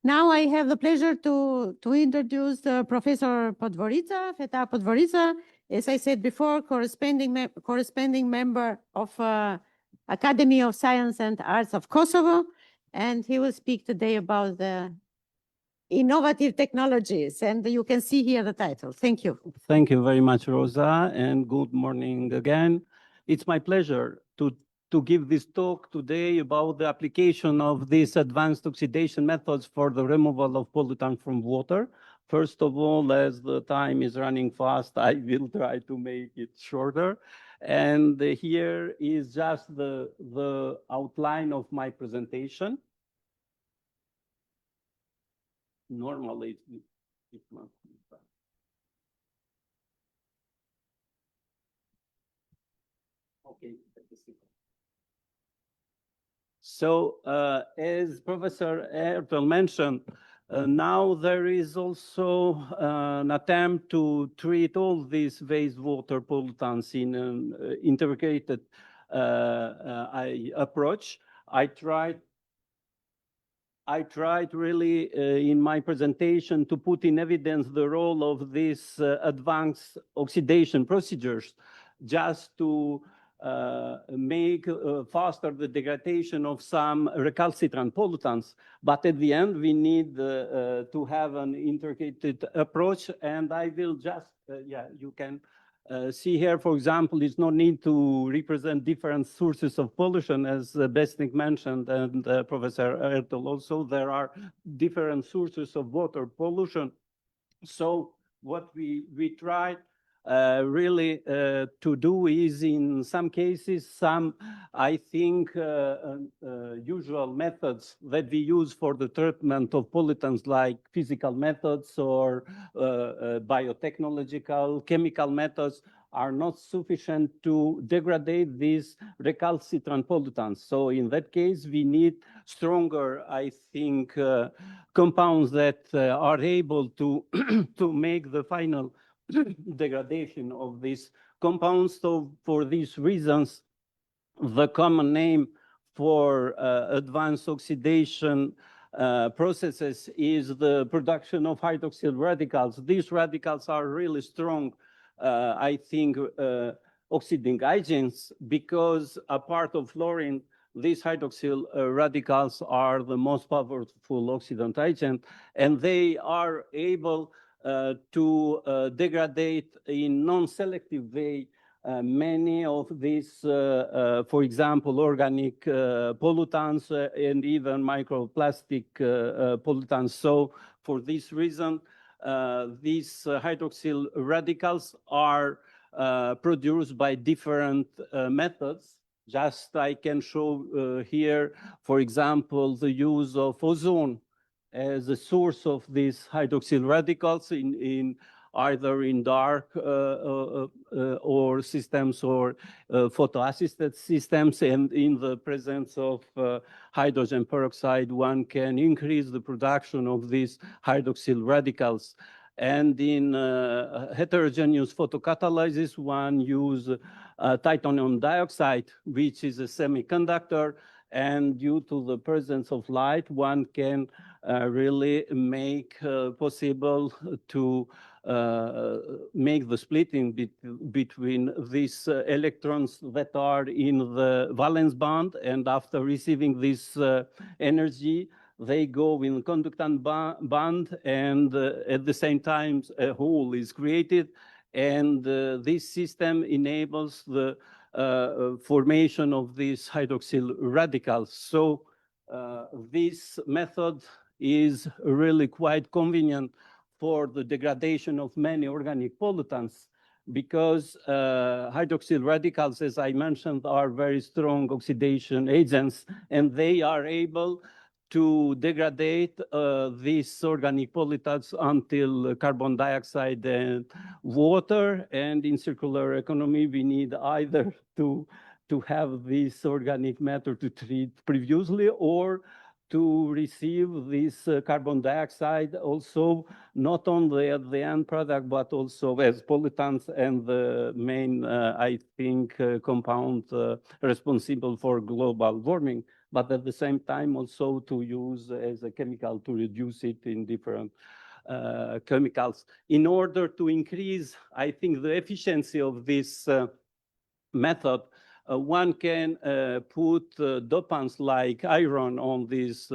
Now I have the pleasure to introduce Professor Podgorica, Feta Podgorica, as I said before, corresponding member of Academy of Science and Arts of Kosovo, and he will speak today about the innovative technologies, and you can see here the title. Thank you. Thank you very much, Rosa, and good morning again. It's my pleasure to give this talk today about the application of these advanced oxidation methods for the removal of pollutants from water. First of all, as the time is running fast, I will try to make it shorter. And here is just the outline of my presentation. Normally, it's not. Okay. So, as Professor Ertel mentioned, now there is also an attempt to treat all these wastewater pollutants in an integrated approach. I tried really in my presentation to put in evidence the role of these advanced oxidation procedures, just to make faster the degradation of some recalcitrant pollutants. But at the end, we need to have an integrated approach. And I will just, you can see here, for example, there's no need to represent different sources of pollution, as Besnik mentioned, and Professor Ertel also. There are different sources of water pollution. So what we tried really to do is, in some cases, I think, usual methods that we use for the treatment of pollutants, like physical methods or biotechnological, chemical methods, are not sufficient to degrade these recalcitrant pollutants. So in that case, we need stronger, I think, compounds that are able to, to make the final degradation of these compounds. So for these reasons, the common name for advanced oxidation processes is the production of hydroxyl radicals. These radicals are really strong, I think, oxidizing agents, because apart of fluorine, these hydroxyl radicals are the most powerful oxidant agent, and they are able to degrade in non-selective way many of these, for example, organic pollutants and even microplastic pollutants. So for this reason, these hydroxyl radicals are produced by different methods. Just I can show here, for example, the use of ozone as a source of these hydroxyl radicals in either in dark or systems or photoassisted systems, and in the presence of hydrogen peroxide, one can increase the production of these hydroxyl radicals. And in heterogeneous photocatalysis, one use titanium dioxide, which is a semiconductor, and due to the presence of light, one can really make possible to make the splitting between these electrons that are in the valence band, and after receiving this energy, they go in the conductant band, and at the same time a hole is created, and this system enables the formation of these hydroxyl radicals. So this method is really quite convenient for the degradation of many organic pollutants, because hydroxyl radicals, as I mentioned, are very strong oxidation agents, and they are able to degrade these organic pollutants until carbon dioxide and water. And in circular economy, we need either to have this organic matter to treat previously, or to receive this carbon dioxide also not only at the end product, but also as pollutants and the main, I think, compound responsible for global warming, but at the same time also to use as a chemical to reduce it in different chemicals. In order to increase, I think, the efficiency of this method, one can put dopants like iron on this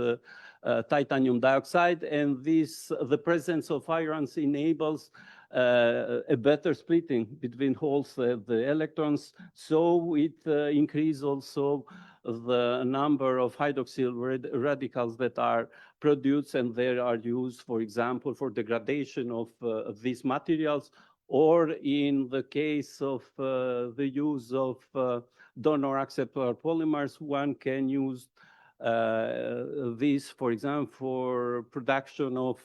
titanium dioxide, and the presence of irons enables a better splitting between holes of the electrons. So it increases also the number of hydroxyl radicals that are produced, and they are used, for example, for degradation of these materials, or in the case of the use of donor acceptor polymers, one can use this, for example, for production of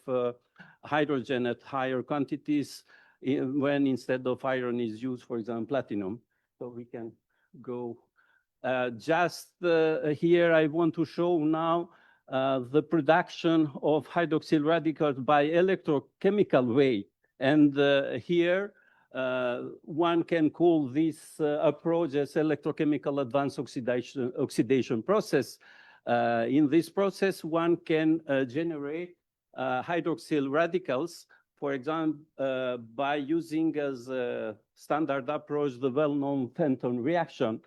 hydrogen at higher quantities, when instead of iron is used, for example, platinum. So we can go. Just here, I want to show now the production of hydroxyl radicals by electrochemical way. And here, one can call this approach as electrochemical advanced oxidation process. In this process, one can generate hydroxyl radicals, for example, by using as a standard approach the well-known Fenton reaction.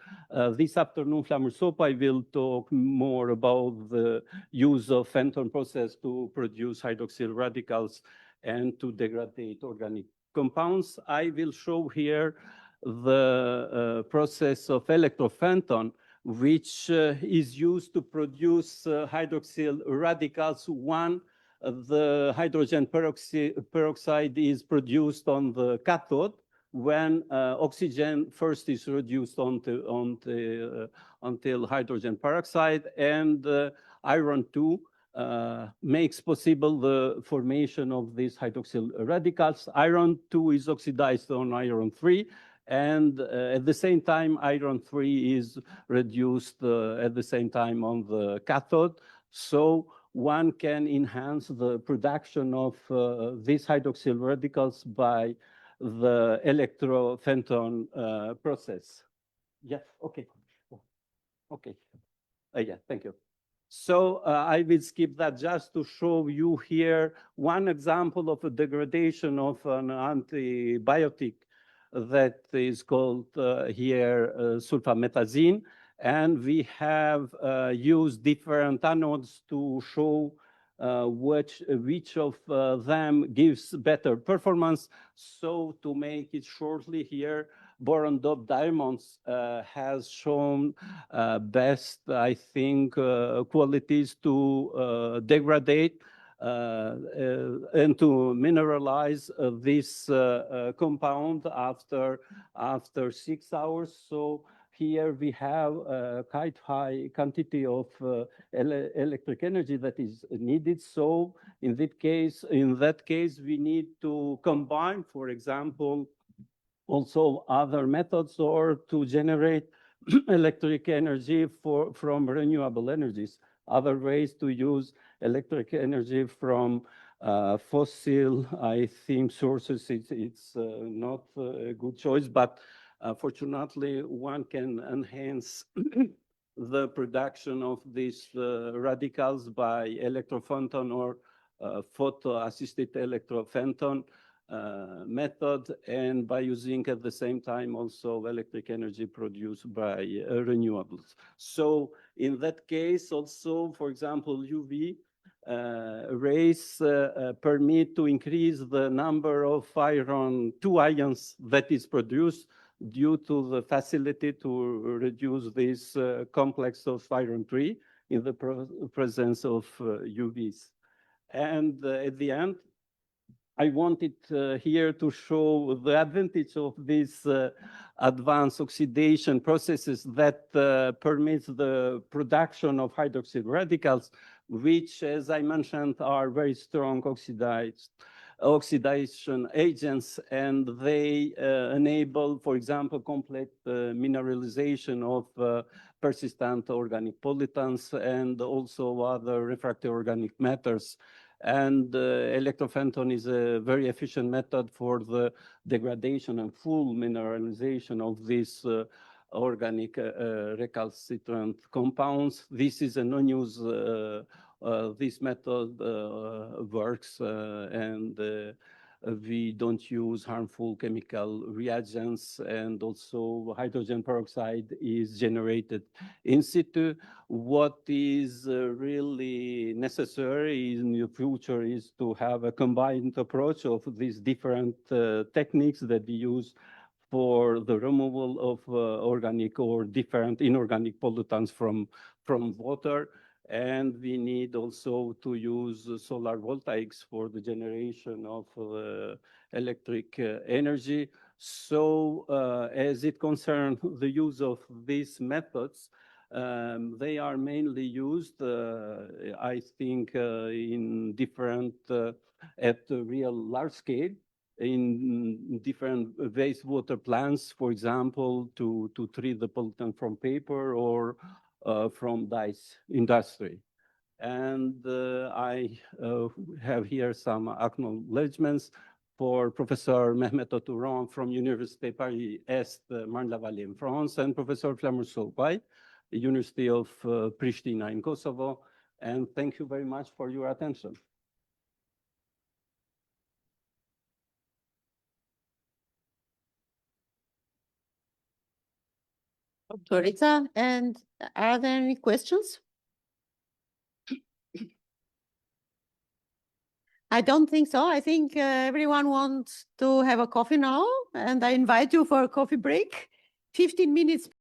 This afternoon, Flamursopa, I will talk more about the use of Fenton process to produce hydroxyl radicals and to degrade organic compounds. I will show here the process of electrofenton, which is used to produce hydroxyl radicals. One, the hydrogen peroxide is produced on the cathode when oxygen first is reduced until hydrogen peroxide, and iron 2 makes possible the formation of these hydroxyl radicals. Iron 2 is oxidized on iron 3, And at the same time, iron-3 is reduced at the same time on the cathode. So one can enhance the production of these hydroxyl radicals by the electrophoton process. Yes, okay. Okay. Yeah, thank you. So I will skip that just to show you here one example of a degradation of an antibiotic that is called here sulfametazine. And we have used different anodes to show which of them gives better performance. So to make it shortly here, boron doped diamonds has shown best, I think, qualities to degrade and to mineralize this compound after 6 hours. So here we have a quite high quantity of electric energy that is needed. So in that case, we need to combine, for example, also other methods or to generate electric energy from renewable energies. Other ways to use electric energy from fossil, I think, sources, it's not a good choice, but fortunately, one can enhance the production of these radicals by electrophoton or photo-assisted electrophoton method, and by using at the same time also electric energy produced by renewables. So in that case also, for example, UV rays permit to increase the number of iron 2 ions that is produced due to the facility to reduce this complex of iron 3 in the presence of UVs. And at the end, I wanted here to show the advantage of these advanced oxidation processes that permits the production of hydroxyl radicals, which, as I mentioned, are very strong oxidation agents, and they enable, for example, complete mineralization of persistent organic pollutants and also other refractory organic matters. And electrophoton is a very efficient method for the degradation and full mineralization of these organic recalcitrant compounds. This is a non-use, this method works and we don't use harmful chemical reagents, and also hydrogen peroxide is generated in situ. What is really necessary in the future is to have a combined approach of these different techniques that we use for the removal of organic or different inorganic pollutants from water. And we need also to use solar voltaics for the generation of electric energy. So as it concerns the use of these methods, they are mainly used, I think, in different, at a real large scale, in different wastewater plants, for example, to treat the pollutant from paper or from dyes industry. And I have here some acknowledgements for Professor Mehmet Oturan from Université Paris-Est, Marne-la-Vallée in France, and Professor Flamur Solpay, the University of Pristina in Kosovo. And thank you very much for your attention. Rita, and are there any questions? I don't think so. I think everyone wants to have a coffee now, and I invite you for a coffee break, 15 minutes.